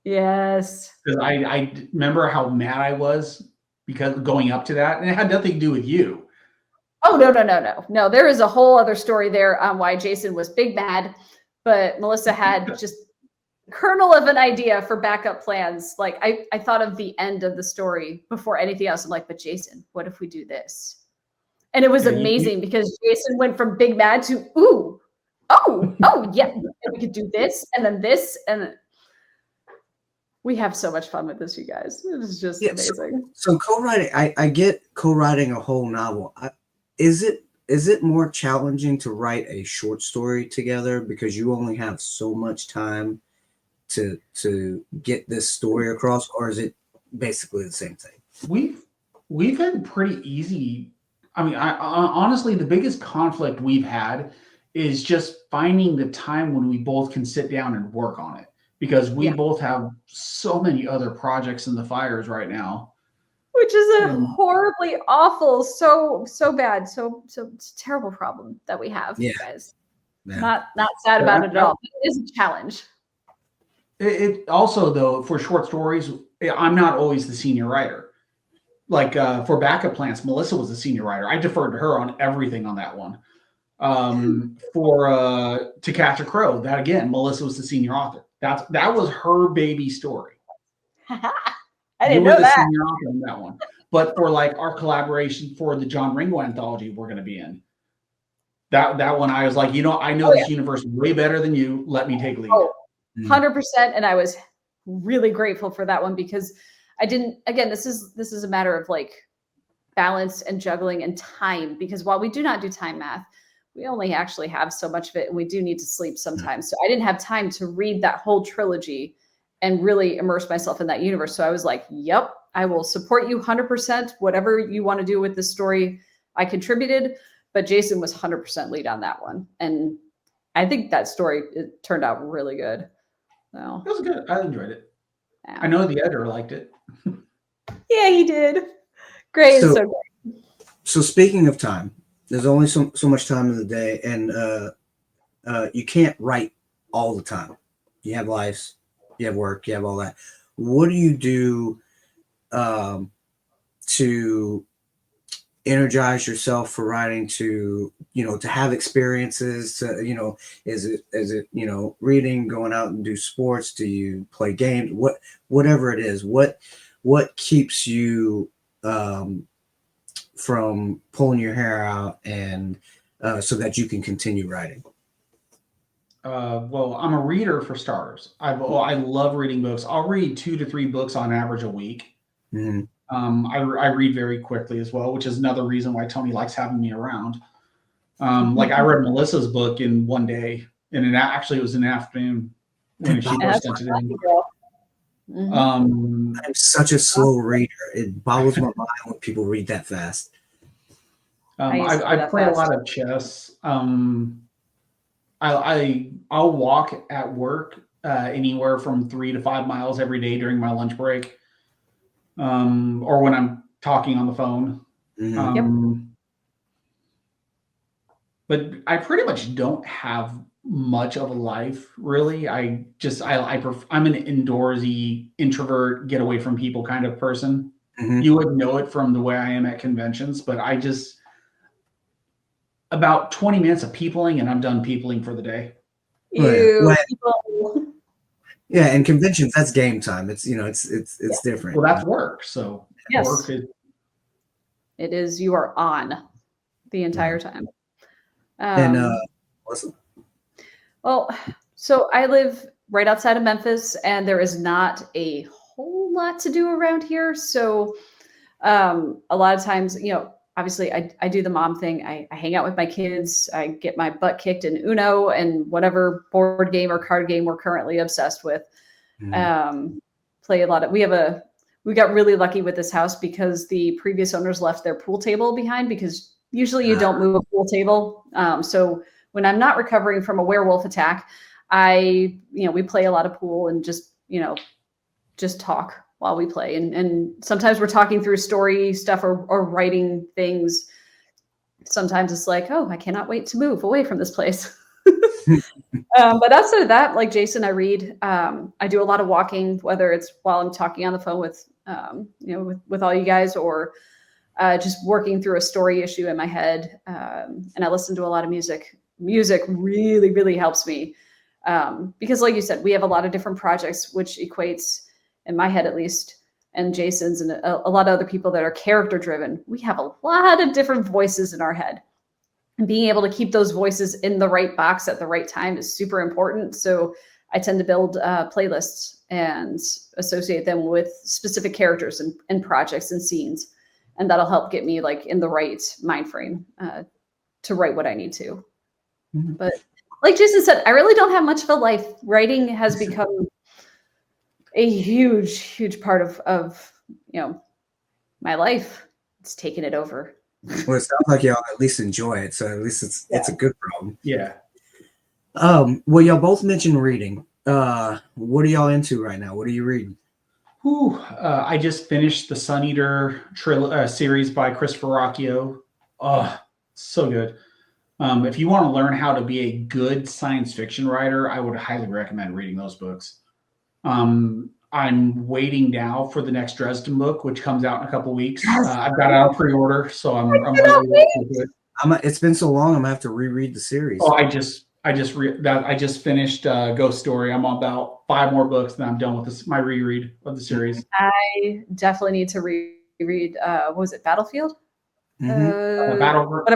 Yes. Because I remember how mad I was because going up to that, and it had nothing to do with you. Oh, no. There is a whole other story there on why Jason was big mad, but Melissa had just kernel of an idea for backup plans. Like I thought of the end of the story before anything else. I'm like, but Jason, what if we do this? And it was amazing because Jason went from big mad to, yeah, we could do this and then this. And we have so much fun with this, you guys. It is just amazing. So co-writing, I get co-writing a whole novel. Is it more challenging to write a short story together because you only have so much time to get this story across, or is it basically the same thing? We've had pretty easy. I mean, honestly, the biggest conflict we've had is just finding the time when we both can sit down and work on it, because we both have so many other projects in the fires right now. Which is a horribly awful, so bad, so it's a terrible problem that we have, guys. Yeah. Not sad about it at all. It is a challenge. It also, though, for short stories, I'm not always the senior writer. Like for backup plans, Melissa was the senior writer. I deferred to her on everything on that one. For To Catch a Crow, that again, Melissa was the senior author. That was her baby story. I didn't know that. Senior author on that one. But for like our collaboration for the John Ringo anthology we're going to be in, that one I was like, I know this universe way better than you. Let me take lead. 100%. And I was really grateful for that one because I didn't. Again, this is a matter of like balance and juggling and time. Because while we do not do time math, we only actually have so much of it, and we do need to sleep sometimes. So I didn't have time to read that whole trilogy and really immerse myself in that universe. So I was like, yep, I will support you 100%. Whatever you want to do with this story, I contributed, but Jason was 100% lead on that one. And I think that story, it turned out really good. So it was good. I enjoyed it. Yeah. I know the editor liked it. Yeah, he did. Great. So great. So speaking of time, there's only so much time in the day, and you can't write all the time. You have lives, you have work, you have all that. What do you do to energize yourself for writing, to have experiences, to, is it reading, going out and do sports? Do you play games? Whatever it is, what keeps you from pulling your hair out and so that you can continue writing? Well, I'm a reader for starters. I love reading books. I'll read 2 to 3 books on average a week. Mm-hmm. I read very quickly as well, which is another reason why Tony likes having me around. Like I read Melissa's book in one day, and it was an afternoon when she first sent it in. Mm-hmm. I'm such a slow reader. It boggles my mind when people read that fast. I play a lot of chess. I'll walk at work anywhere from 3 to 5 miles every day during my lunch break, or when I'm talking on the phone. Mm-hmm. But I pretty much don't have much of a life, really. I'm an indoorsy, introvert, get away from people kind of person. Mm-hmm. You would know it from the way I am at conventions, but I just about 20 minutes of peopling and I'm done peopling for the day. Yeah, and conventions, that's game time. It's it's different. Well, that's work. So yes, work it is. You are on the entire time. Listen. Well, so I live right outside of Memphis, and there is not a whole lot to do around here. So a lot of times, obviously I do the mom thing. I hang out with my kids. I get my butt kicked in Uno and whatever board game or card game we're currently obsessed with. Mm. Play a lot of, we got really lucky with this house because the previous owners left their pool table behind, because usually you don't move a pool table. So when I'm not recovering from a werewolf attack, we play a lot of pool and just talk while we play. And sometimes we're talking through story stuff or writing things. Sometimes it's like, oh, I cannot wait to move away from this place. But outside of that, like Jason, I read. I do a lot of walking, whether it's while I'm talking on the phone with all you guys, or just working through a story issue in my head. And I listen to a lot of music. Music really, really helps me. Because like you said, we have a lot of different projects, which equates, in my head at least, and Jason's and a lot of other people that are character driven. We have a lot of different voices in our head. And being able to keep those voices in the right box at the right time is super important. So I tend to build playlists and associate them with specific characters and projects and scenes. And that'll help get me like in the right mind frame to write what I need to. Mm-hmm. But like Jason said, I really don't have much of a life. Writing has become a huge, huge part of my life. It's taken it over. Well, it sounds like y'all at least enjoy it, so at least it's a good problem. Yeah. Well, y'all both mentioned reading. What are y'all into right now? What are you reading? I just finished the Sun Eater series by Christopher Rocchio. Oh, so good. If you want to learn how to be a good science fiction writer, I would highly recommend reading those books. I'm waiting now for the next Dresden book, which comes out in a couple of weeks. I've got it on pre-order, so I'm really looking to it. It's been so long, I'm gonna have to reread the series. Oh, I just finished Ghost Story. I'm on about 5 more books, and I'm done with my reread of the series. I definitely need to reread. What was it, Battlefield? Battleground.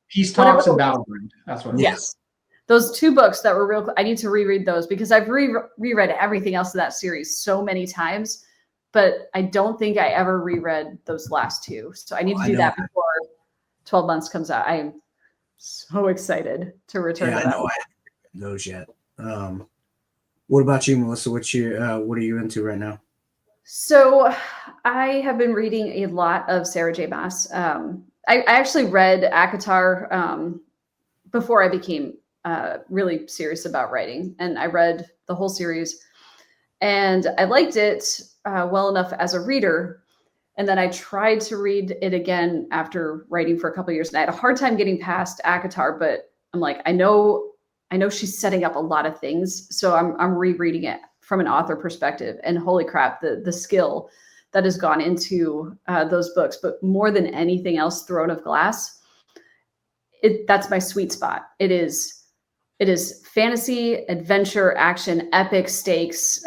Peace Talks and Battleground. That's what it is. Yes. Those 2 books that were real. I need to reread those because I've reread everything else of that series so many times, but I don't think I ever reread those last 2. So I need to do that before 12 Months comes out. I am so excited to return to that. I know I haven't read those yet. What about you, Melissa? What are you into right now? So I have been reading a lot of Sarah J. Maas. I actually read ACOTAR before I became really serious about writing. And I read the whole series and I liked it well enough as a reader. And then I tried to read it again after writing for a couple of years. And I had a hard time getting past ACOTAR, but I'm like, I know she's setting up a lot of things. So I'm rereading it from an author perspective. And holy crap, the skill that has gone into those books. But more than anything else, Throne of Glass, that's my sweet spot. It is fantasy, adventure, action, epic stakes.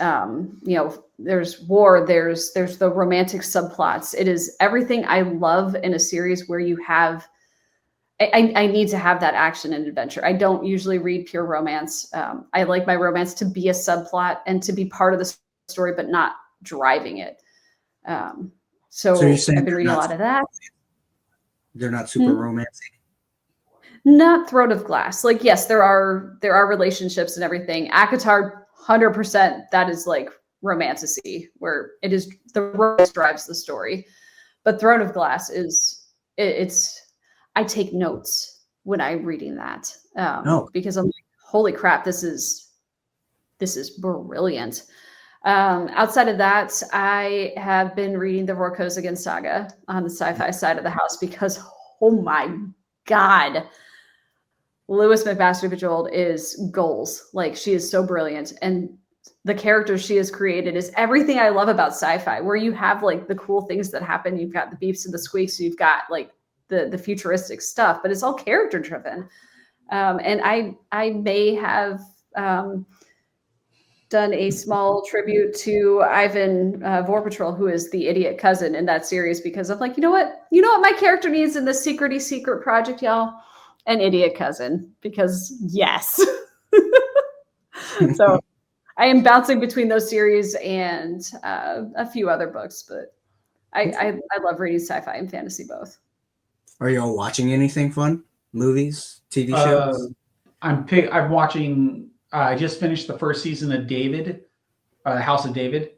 There's war, there's the romantic subplots. It is everything I love in a series where you have, I need to have that action and adventure. I don't usually read pure romance. I like my romance to be a subplot and to be part of the story, but not driving it. So you're saying I've been reading a lot of that. They're not super romantic? Not Throne of Glass. Like, yes, there are relationships and everything. ACOTAR, 100%, that is like romanticy, where it is the romance drives the story. But Throne of Glass it's I take notes when I'm reading that because I'm like, holy crap, this is brilliant. Outside of that, I have been reading the Vorkosigan saga on the sci-fi side of the house because, oh my God, Louis McMaster-Bujold is goals. Like, she is so brilliant. And the character she has created is everything I love about sci-fi, where you have like the cool things that happen. You've got the beeps and the squeaks. You've got like the futuristic stuff, but it's all character driven. And I may have done a small tribute to Ivan Vorpatrol, who is the idiot cousin in that series, because I'm like, you know what my character needs in this secret project, y'all? An idiot cousin, because yes. So I am bouncing between those series and a few other books, but I love reading sci-fi and fantasy both. Are y'all watching anything fun? Movies, TV shows? I'm watching. I just finished the first season of David, House of David.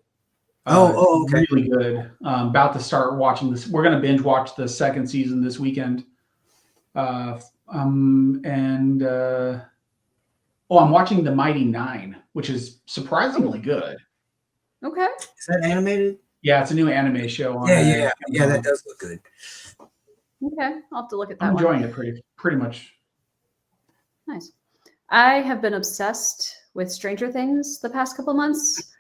Okay. Really good. About to start watching this. We're going to binge watch the second season this weekend. I'm watching The Mighty Nine, which is surprisingly good. Okay. Is that animated? Yeah, it's a new anime show. Yeah, that does look good. Okay, I'll have to look at that. I'm enjoying it pretty much. Nice. I have been obsessed with Stranger Things the past couple months,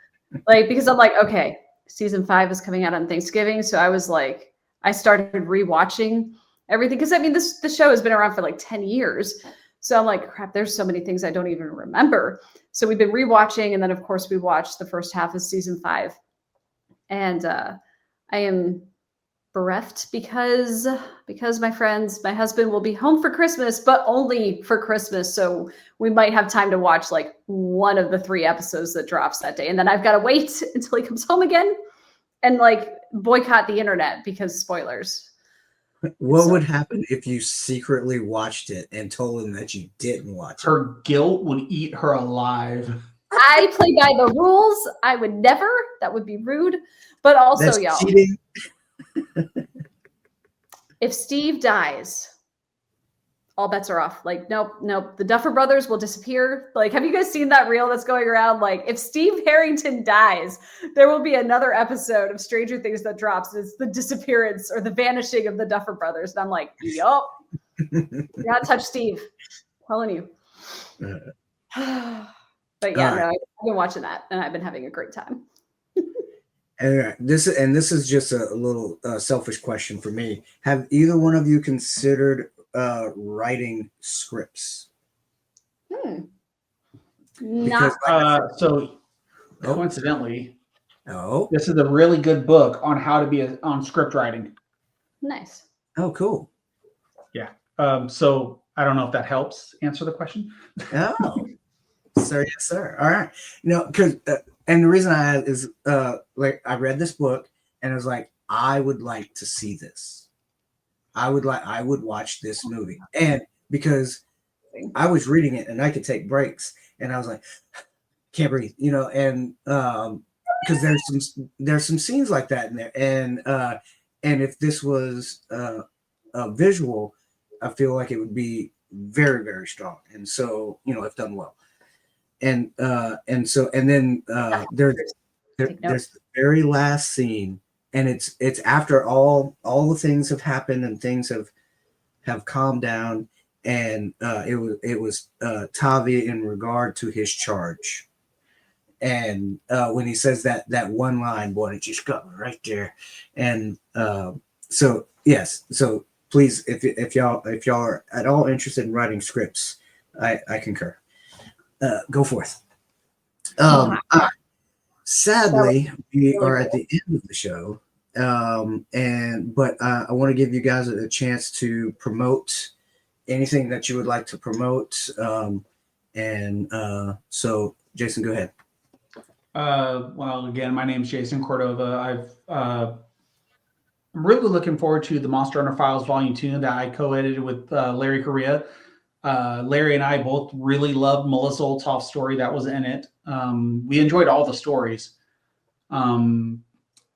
like, because I'm like, okay, season 5 is coming out on Thanksgiving. So I was like, I started rewatching everything. Because I mean, the show has been around for like 10 years. So I'm like, crap, there's so many things I don't even remember. So we've been rewatching. And then, of course, we watched the first half of season 5. And I am bereft because my husband will be home for Christmas, but only for Christmas. So we might have time to watch like one of the 3 episodes that drops that day. And then I've got to wait until he comes home again and like boycott the internet because spoilers. What would happen if you secretly watched it and told him that you didn't watch it? Her guilt would eat her alive. I play by the rules. I would never. That would be rude. But also, That's y'all, cheating. if Steve dies, all bets are off. Like, nope. The Duffer Brothers will disappear. Like, have you guys seen that reel that's going around? Like, if Steve Harrington dies, there will be another episode of Stranger Things that drops. It's the disappearance or the vanishing of the Duffer Brothers. And I'm like, yup. You gotta touch Steve. I'm telling you. But yeah, no, I've been watching that and I've been having a great time. And this is just a little selfish question for me. Have either one of you considered writing scripts? Not Coincidentally, oh, this is a really good book on how to be on script writing. nice. oh, cool. Yeah. So I don't know if that helps answer the question. Oh, sir, yes, sir. All right. Because and the reason I asked is like I read this book and I was like, I would like to see this. I would watch this movie. And because I was reading it and I could take breaks and I was like, can't breathe, and because there's some scenes like that in there. And if this was a visual, I feel like it would be very, very strong. And so, if done well. And then there's the very last scene, and it's after all the things have happened and things have calmed down, and it was Tavi in regard to his charge, and when he says that one line, boy, it just got me right there, and so yes, so please, if y'all are at all interested in writing scripts, I concur. Go forth. Sadly, we are at the end of the show, but I want to give you guys a chance to promote anything that you would like to promote. So, Jason, go ahead. Well, again, my name is Jason Cordova. I'm really looking forward to the Monster Hunter Files Volume 2 that I co-edited with Larry Correa. Larry and I both really loved Melissa Olthoff's story that was in it. We enjoyed all the stories. And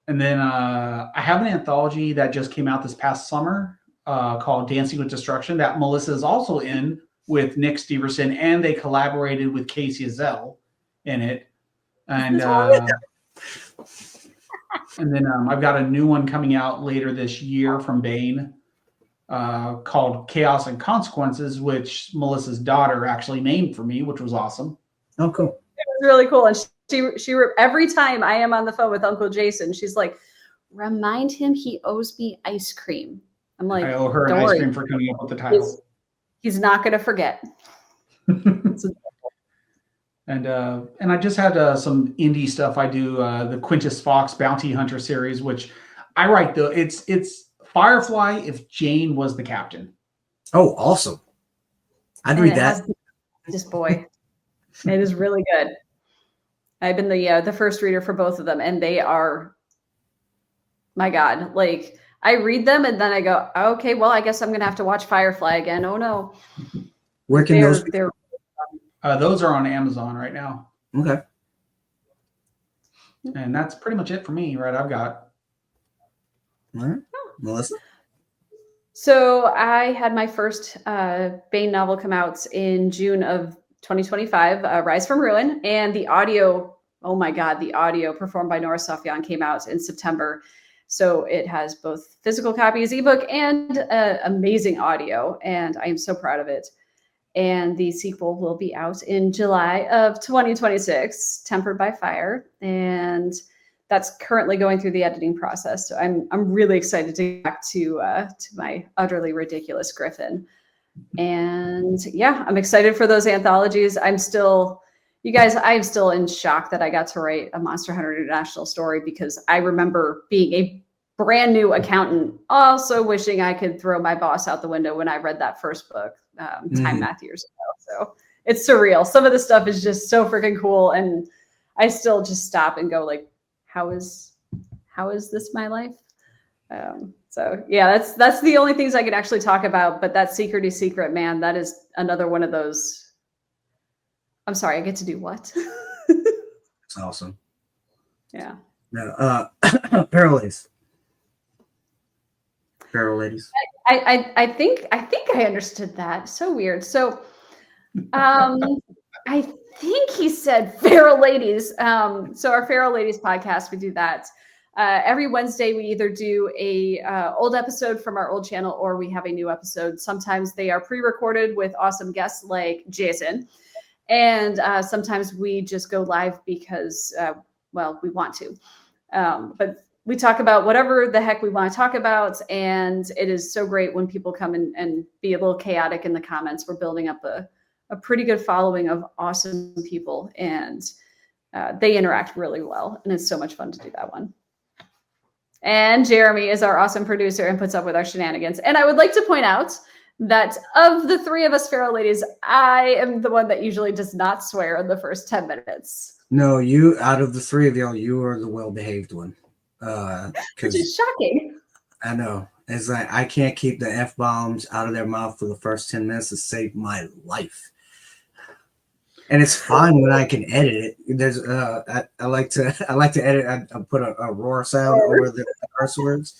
then I have an anthology that just came out this past summer called Dancing with Destruction that Melissa is also in with Nick Steverson, and they collaborated with Casey Azell in it. And then I've got a new one coming out later this year from Baen. Called Chaos and Consequences, which Melissa's daughter actually named for me, which was awesome. Oh, cool. It was really cool. And she every time I am on the phone with Uncle Jason, she's like, remind him he owes me ice cream. I'm like, I owe her an ice cream for coming up with the title. He's not going to forget. And I just had some indie stuff. I do the Quintus Fox Bounty Hunter series, which I write it's Firefly if Jane was the captain. Oh, awesome. I'd read that. This boy. It is really good. I've been the first reader for both of them, and they are, my God, like I read them and then I go, okay, well, I guess I'm going to have to watch Firefly again. Oh no. Where can those be? Those are on Amazon right now. Okay. And that's pretty much it for me, right? I've got. All right. Melissa? So I had my first Baen novel come out in June of 2025, Rise from Ruin. And the audio, oh my God, the audio performed by Nora Sofyan came out in September. So it has both physical copies, ebook, and amazing audio. And I am so proud of it. And the sequel will be out in July of 2026, Tempered by Fire. And that's currently going through the editing process. So I'm really excited to get back to my utterly ridiculous Griffin. And yeah, I'm excited for those anthologies. I'm still in shock that I got to write a Monster Hunter International story, because I remember being a brand new accountant, also wishing I could throw my boss out the window when I read that first book, Time Math years ago. So it's surreal. Some of the stuff is just so freaking cool, and I still just stop and go like, how is this my life? So yeah, that's the only things I can actually talk about. But that secret is secret, man. That is another one of those. I'm sorry, I get to do what? It's awesome. Yeah. No, Feral Ladies. I think I understood that. So weird. So I think he said Feral Ladies. So our Feral Ladies podcast, we do that. Every Wednesday, we either do a old episode from our old channel, or we have a new episode. Sometimes they are pre-recorded with awesome guests like Jason. And sometimes we just go live because, we want to. But we talk about whatever the heck we want to talk about. And it is so great when people come and be a little chaotic in the comments. We're building up a pretty good following of awesome people, and they interact really well. And it's so much fun to do that one. And Jeremy is our awesome producer and puts up with our shenanigans. And I would like to point out that of the three of us Feral Ladies, I am the one that usually does not swear in the first 10 minutes. No, you, out of the three of y'all, you are the well-behaved one. Which is shocking. I know. It's like, I can't keep the F-bombs out of their mouth for the first 10 minutes to save my life. And it's fine when I can edit it. There's I like to edit. I put a roar sound over the curse words,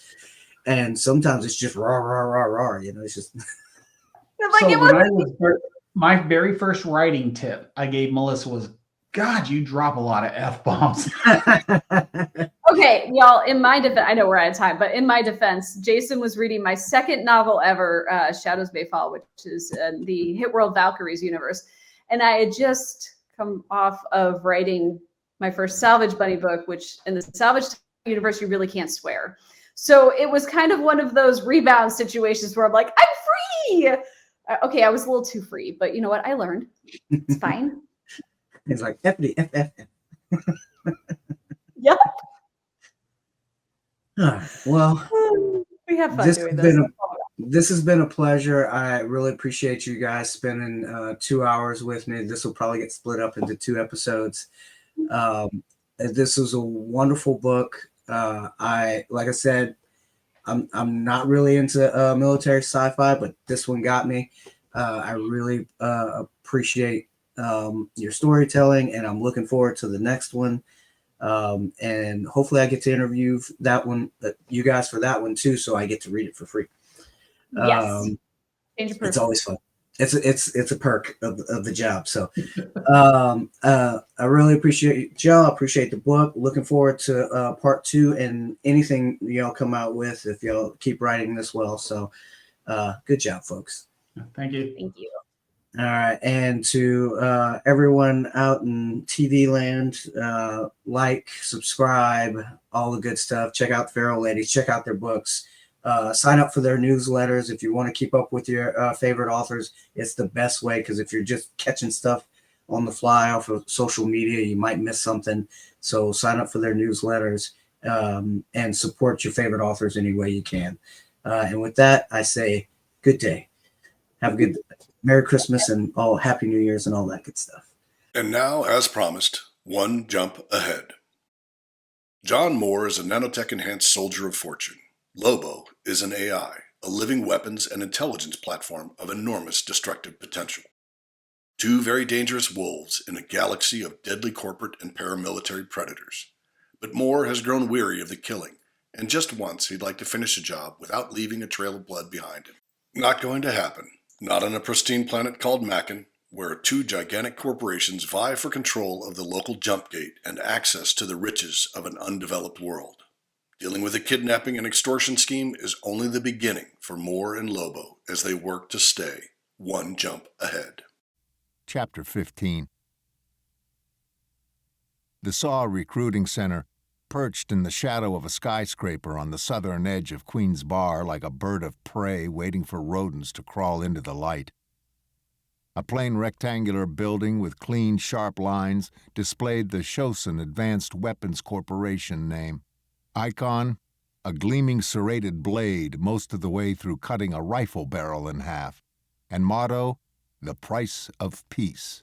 and sometimes it's just raw, raw, raw, raw. You know, it's just. My very first writing tip I gave Melissa was, God, you drop a lot of F-bombs. Okay, y'all, in my defense, I know we're out of time, but in my defense, Jason was reading my second novel ever, Shadows May Fall, which is the Hit World Valkyries universe. And I had just come off of writing my first Salvage Bunny book, which in the Salvage universe, you really can't swear. So it was kind of one of those rebound situations where I'm like, I'm free. Okay, I was a little too free, but you know what? I learned. It's fine. It's like FD, F. Yep. Well, we have fun doing this. This has been a pleasure. I really appreciate you guys spending 2 hours with me. This will probably get split up into 2 episodes. This was a wonderful book. Like I said, I'm not really into military sci-fi, but this one got me. I really appreciate your storytelling, and I'm looking forward to the next one. And hopefully I get to interview you guys for that one too, so I get to read it for free. Yes. It's always fun. It's a perk of the job. So I really appreciate y'all. Appreciate the book. Looking forward to part 2 and anything y'all come out with if y'all keep writing this well. So good job, folks. Thank you. Thank you. All right. And to everyone out in TV land, like, subscribe, all the good stuff. Check out Feral Ladies. Check out their books. Sign up for their newsletters if you want to keep up with your favorite authors. It's the best way, because if you're just catching stuff on the fly off of social media, you might miss something. So sign up for their newsletters and support your favorite authors any way you can. And with that, I say good day. Have a good Merry Christmas and all Happy New Year's and all that good stuff. And now, as promised, one jump ahead. John Moore is a nanotech-enhanced soldier of fortune. Lobo is an AI, a living weapons and intelligence platform of enormous destructive potential. 2 very dangerous wolves in a galaxy of deadly corporate and paramilitary predators. But Moore has grown weary of the killing, and just once he'd like to finish a job without leaving a trail of blood behind him. Not going to happen. Not on a pristine planet called Mackin, where 2 gigantic corporations vie for control of the local jump gate and access to the riches of an undeveloped world. Dealing with a kidnapping and extortion scheme is only the beginning for Moore and Lobo as they work to stay one jump ahead. Chapter 15. The SAW Recruiting Center perched in the shadow of a skyscraper on the southern edge of Queen's Bar like a bird of prey waiting for rodents to crawl into the light. A plain rectangular building with clean, sharp lines displayed the Chosin Advanced Weapons Corporation name. Icon, a gleaming serrated blade most of the way through cutting a rifle barrel in half. And motto, the price of peace.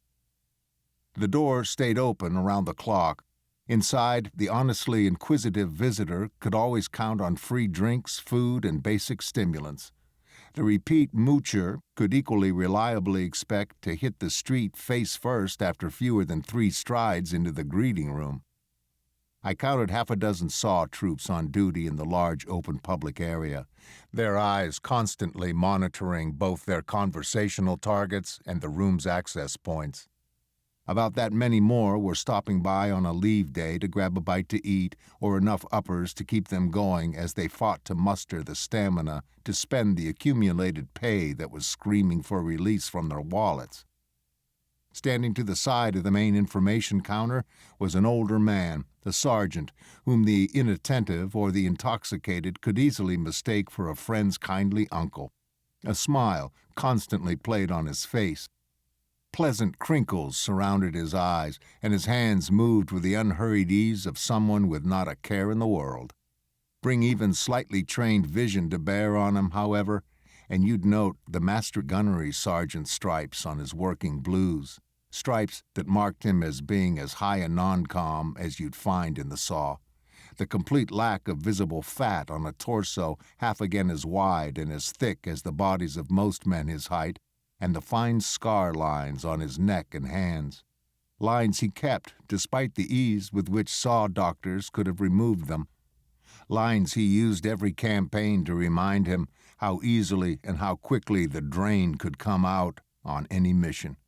The door stayed open around the clock. Inside, the honestly inquisitive visitor could always count on free drinks, food, and basic stimulants. The repeat moocher could equally reliably expect to hit the street face first after fewer than 3 strides into the greeting room. I counted half a dozen SAW troops on duty in the large open public area, their eyes constantly monitoring both their conversational targets and the room's access points. About that many more were stopping by on a leave day to grab a bite to eat or enough uppers to keep them going as they fought to muster the stamina to spend the accumulated pay that was screaming for release from their wallets. Standing to the side of the main information counter was an older man, the sergeant, whom the inattentive or the intoxicated could easily mistake for a friend's kindly uncle. A smile constantly played on his face. Pleasant crinkles surrounded his eyes, and his hands moved with the unhurried ease of someone with not a care in the world. Bring even slightly trained vision to bear on him, however, and you'd note the master gunnery sergeant's stripes on his working blues, stripes that marked him as being as high a non-com as you'd find in the SAW. The complete lack of visible fat on a torso half again as wide and as thick as the bodies of most men his height, and the fine scar lines on his neck and hands. Lines he kept, despite the ease with which SAW doctors could have removed them. Lines he used every campaign to remind him how easily and how quickly the drain could come out on any mission.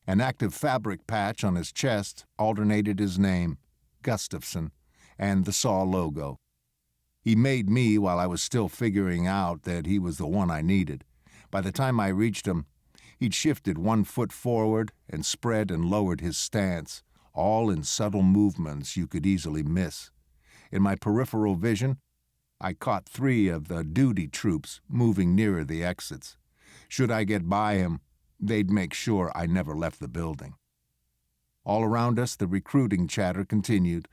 An active fabric patch on his chest alternated his name, Gustafson, and the SAW logo. He made me while I was still figuring out that he was the one I needed. By the time I reached him, he'd shifted 1 foot forward and spread and lowered his stance, all in subtle movements you could easily miss. In my peripheral vision, I caught 3 of the duty troops moving nearer the exits. Should I get by him, they'd make sure I never left the building. All around us, the recruiting chatter continued.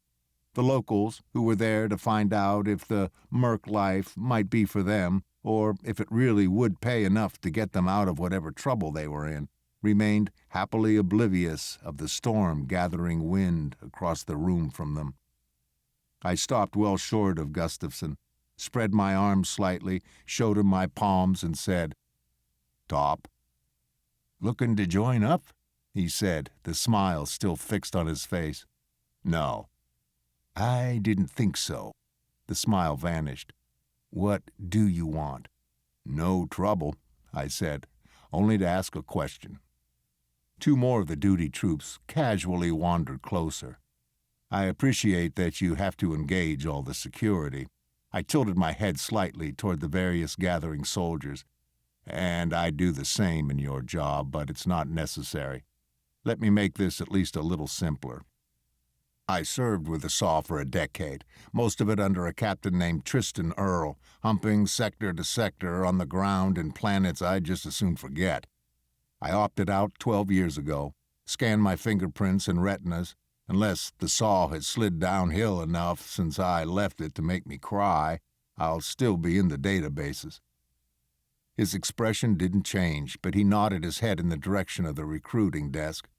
The locals, who were there to find out if the merc life might be for them, or if it really would pay enough to get them out of whatever trouble they were in, remained happily oblivious of the storm gathering wind across the room from them. I stopped well short of Gustafson, spread my arms slightly, showed him my palms, and said, "Top." "Looking to join up?" he said, the smile still fixed on his face. "No." "I didn't think so." The smile vanished. "What do you want?" "No trouble," I said, "only to ask a question." 2 more of the duty troops casually wandered closer. "I appreciate that you have to engage all the security." I tilted my head slightly toward the various gathering soldiers. "And I do the same in your job, but it's not necessary. Let me make this at least a little simpler. I served with the SAW for a decade, most of it under a captain named Tristan Earle, humping sector to sector on the ground in planets I'd just as soon forget. I opted out 12 years ago, scanned my fingerprints and retinas, unless the SAW had slid downhill enough since I left it to make me cry. I'll still be in the databases." His expression didn't change, but he nodded his head in the direction of the recruiting desk.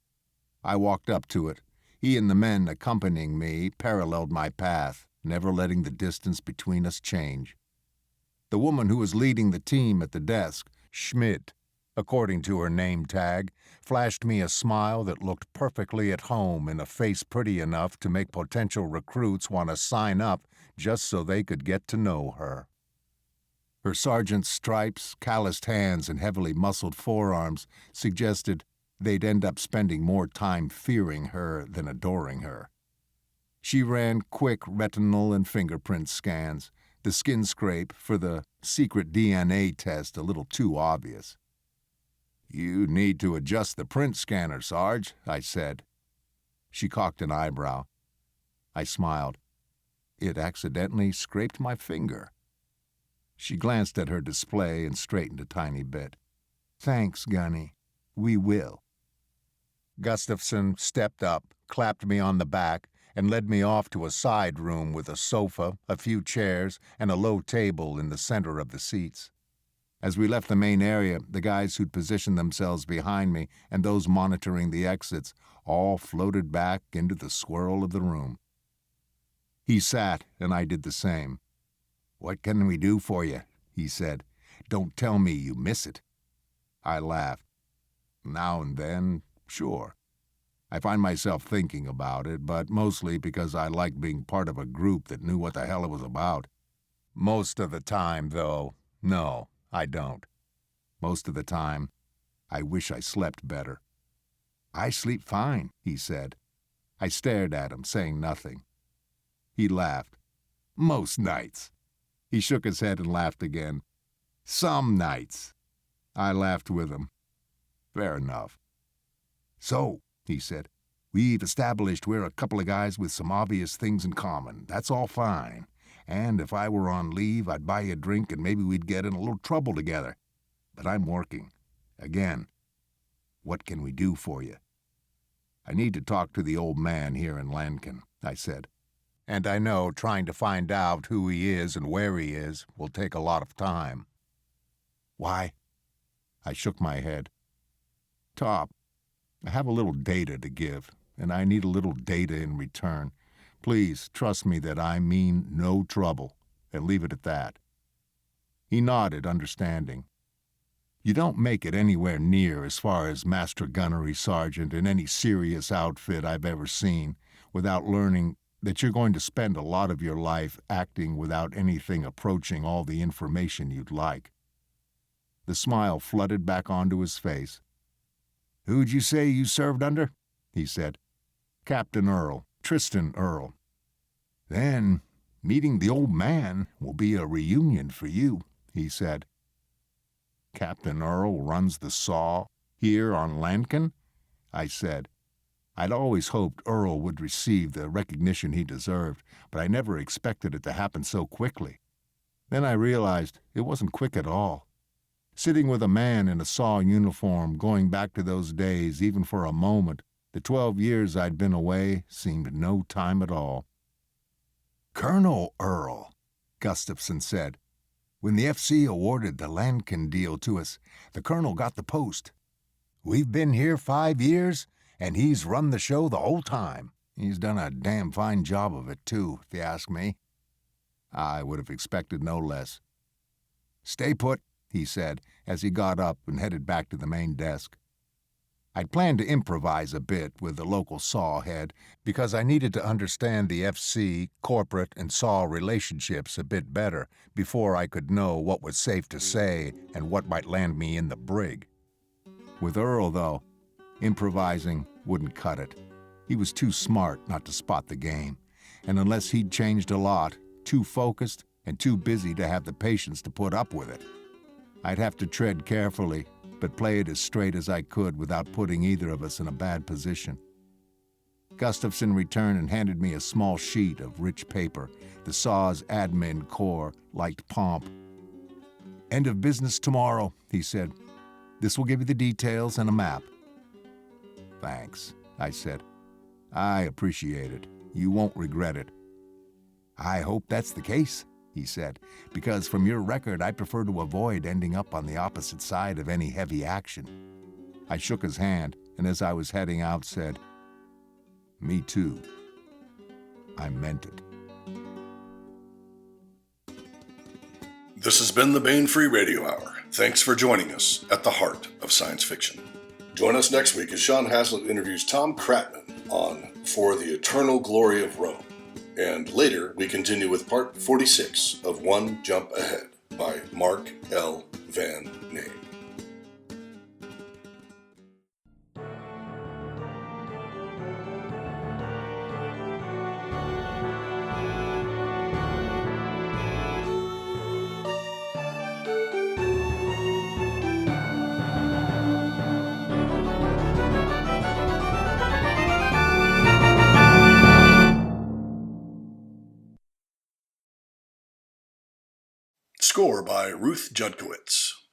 I walked up to it. He and the men accompanying me paralleled my path, never letting the distance between us change. The woman who was leading the team at the desk, Schmidt, according to her name tag, flashed me a smile that looked perfectly at home in a face pretty enough to make potential recruits want to sign up just so they could get to know her. Her sergeant's stripes, calloused hands, and heavily muscled forearms suggested they'd end up spending more time fearing her than adoring her. She ran quick retinal and fingerprint scans, the skin scrape for the secret DNA test a little too obvious. "You need to adjust the print scanner, Sarge," I said. She cocked an eyebrow. I smiled. it accidentally scraped my finger. She glanced at her display and straightened a tiny bit. "Thanks, Gunny. We will." Gustafson stepped up, clapped me on the back, and led me off to a side room with a sofa, a few chairs, and a low table in the center of the seats. As we left the main area, the guys who'd positioned themselves behind me and those monitoring the exits all floated back into the swirl of the room. He sat, and I did the same. "What can we do for you?" he said. "Don't tell me you miss it." I laughed. "Now and then, sure. I find myself thinking about it, but mostly because I like being part of a group that knew what the hell it was about. Most of the time, though, no, I don't. Most of the time, I wish I slept better." "I sleep fine," he said. I stared at him, saying nothing. He laughed. "Most nights." He shook his head and laughed again. "Some nights." I laughed with him. "Fair enough." "So," he said, "we've established we're a couple of guys with some obvious things in common. That's all fine. And if I were on leave, I'd buy you a drink and maybe we'd get in a little trouble together. But I'm working. Again. What can we do for you?" "I need to talk to the old man here in Lankin," I said. "And I know trying to find out who he is and where he is will take a lot of time." "Why?" I shook my head. "Top, I have a little data to give, and I need a little data in return. Please trust me that I mean no trouble, and leave it at that." He nodded, understanding. "You don't make it anywhere near as far as Master Gunnery Sergeant in any serious outfit I've ever seen without learning that you're going to spend a lot of your life acting without anything approaching all the information you'd like." The smile flooded back onto his face. "Who'd you say you served under?" he said. "Captain Earl, Tristan Earl." "Then meeting the old man will be a reunion for you," he said. "Captain Earl runs the SAW here on Lankin?" I said. I'd always hoped Earl would receive the recognition he deserved, but I never expected it to happen so quickly. Then I realized it wasn't quick at all. Sitting with a man in a SAW uniform, going back to those days, even for a moment, the 12 years I'd been away seemed no time at all. "Colonel Earl," Gustafson said. "When the FC awarded the Lankin deal to us, the colonel got the post. We've been here 5 years, and he's run the show the whole time. He's done a damn fine job of it, too, if you ask me." I would have expected no less. "Stay put," he said, as he got up and headed back to the main desk. I'd planned to improvise a bit with the local SAW head because I needed to understand the FC, corporate, and SAW relationships a bit better before I could know what was safe to say and what might land me in the brig. With Earl, though, improvising wouldn't cut it. He was too smart not to spot the game, and unless he'd changed a lot, too focused and too busy to have the patience to put up with it. I'd have to tread carefully, but play it as straight as I could without putting either of us in a bad position. Gustafson returned and handed me a small sheet of rich paper, the SAW's admin core, liked pomp. "End of business tomorrow," he said. "This will give you the details and a map." "Thanks," I said. "I appreciate it. You won't regret it." "I hope that's the case," he said, "because from your record I prefer to avoid ending up on the opposite side of any heavy action." I shook his hand, and as I was heading out said, "Me too." I meant it. This has been the Bane Free Radio Hour. Thanks for joining us at the heart of science fiction. Join us next week as Sean Haslett interviews Tom Kratman on For the Eternal Glory of Rome. And later, we continue with part 46 of One Jump Ahead by Mark L. Van Name. by Ruth Judkowitz.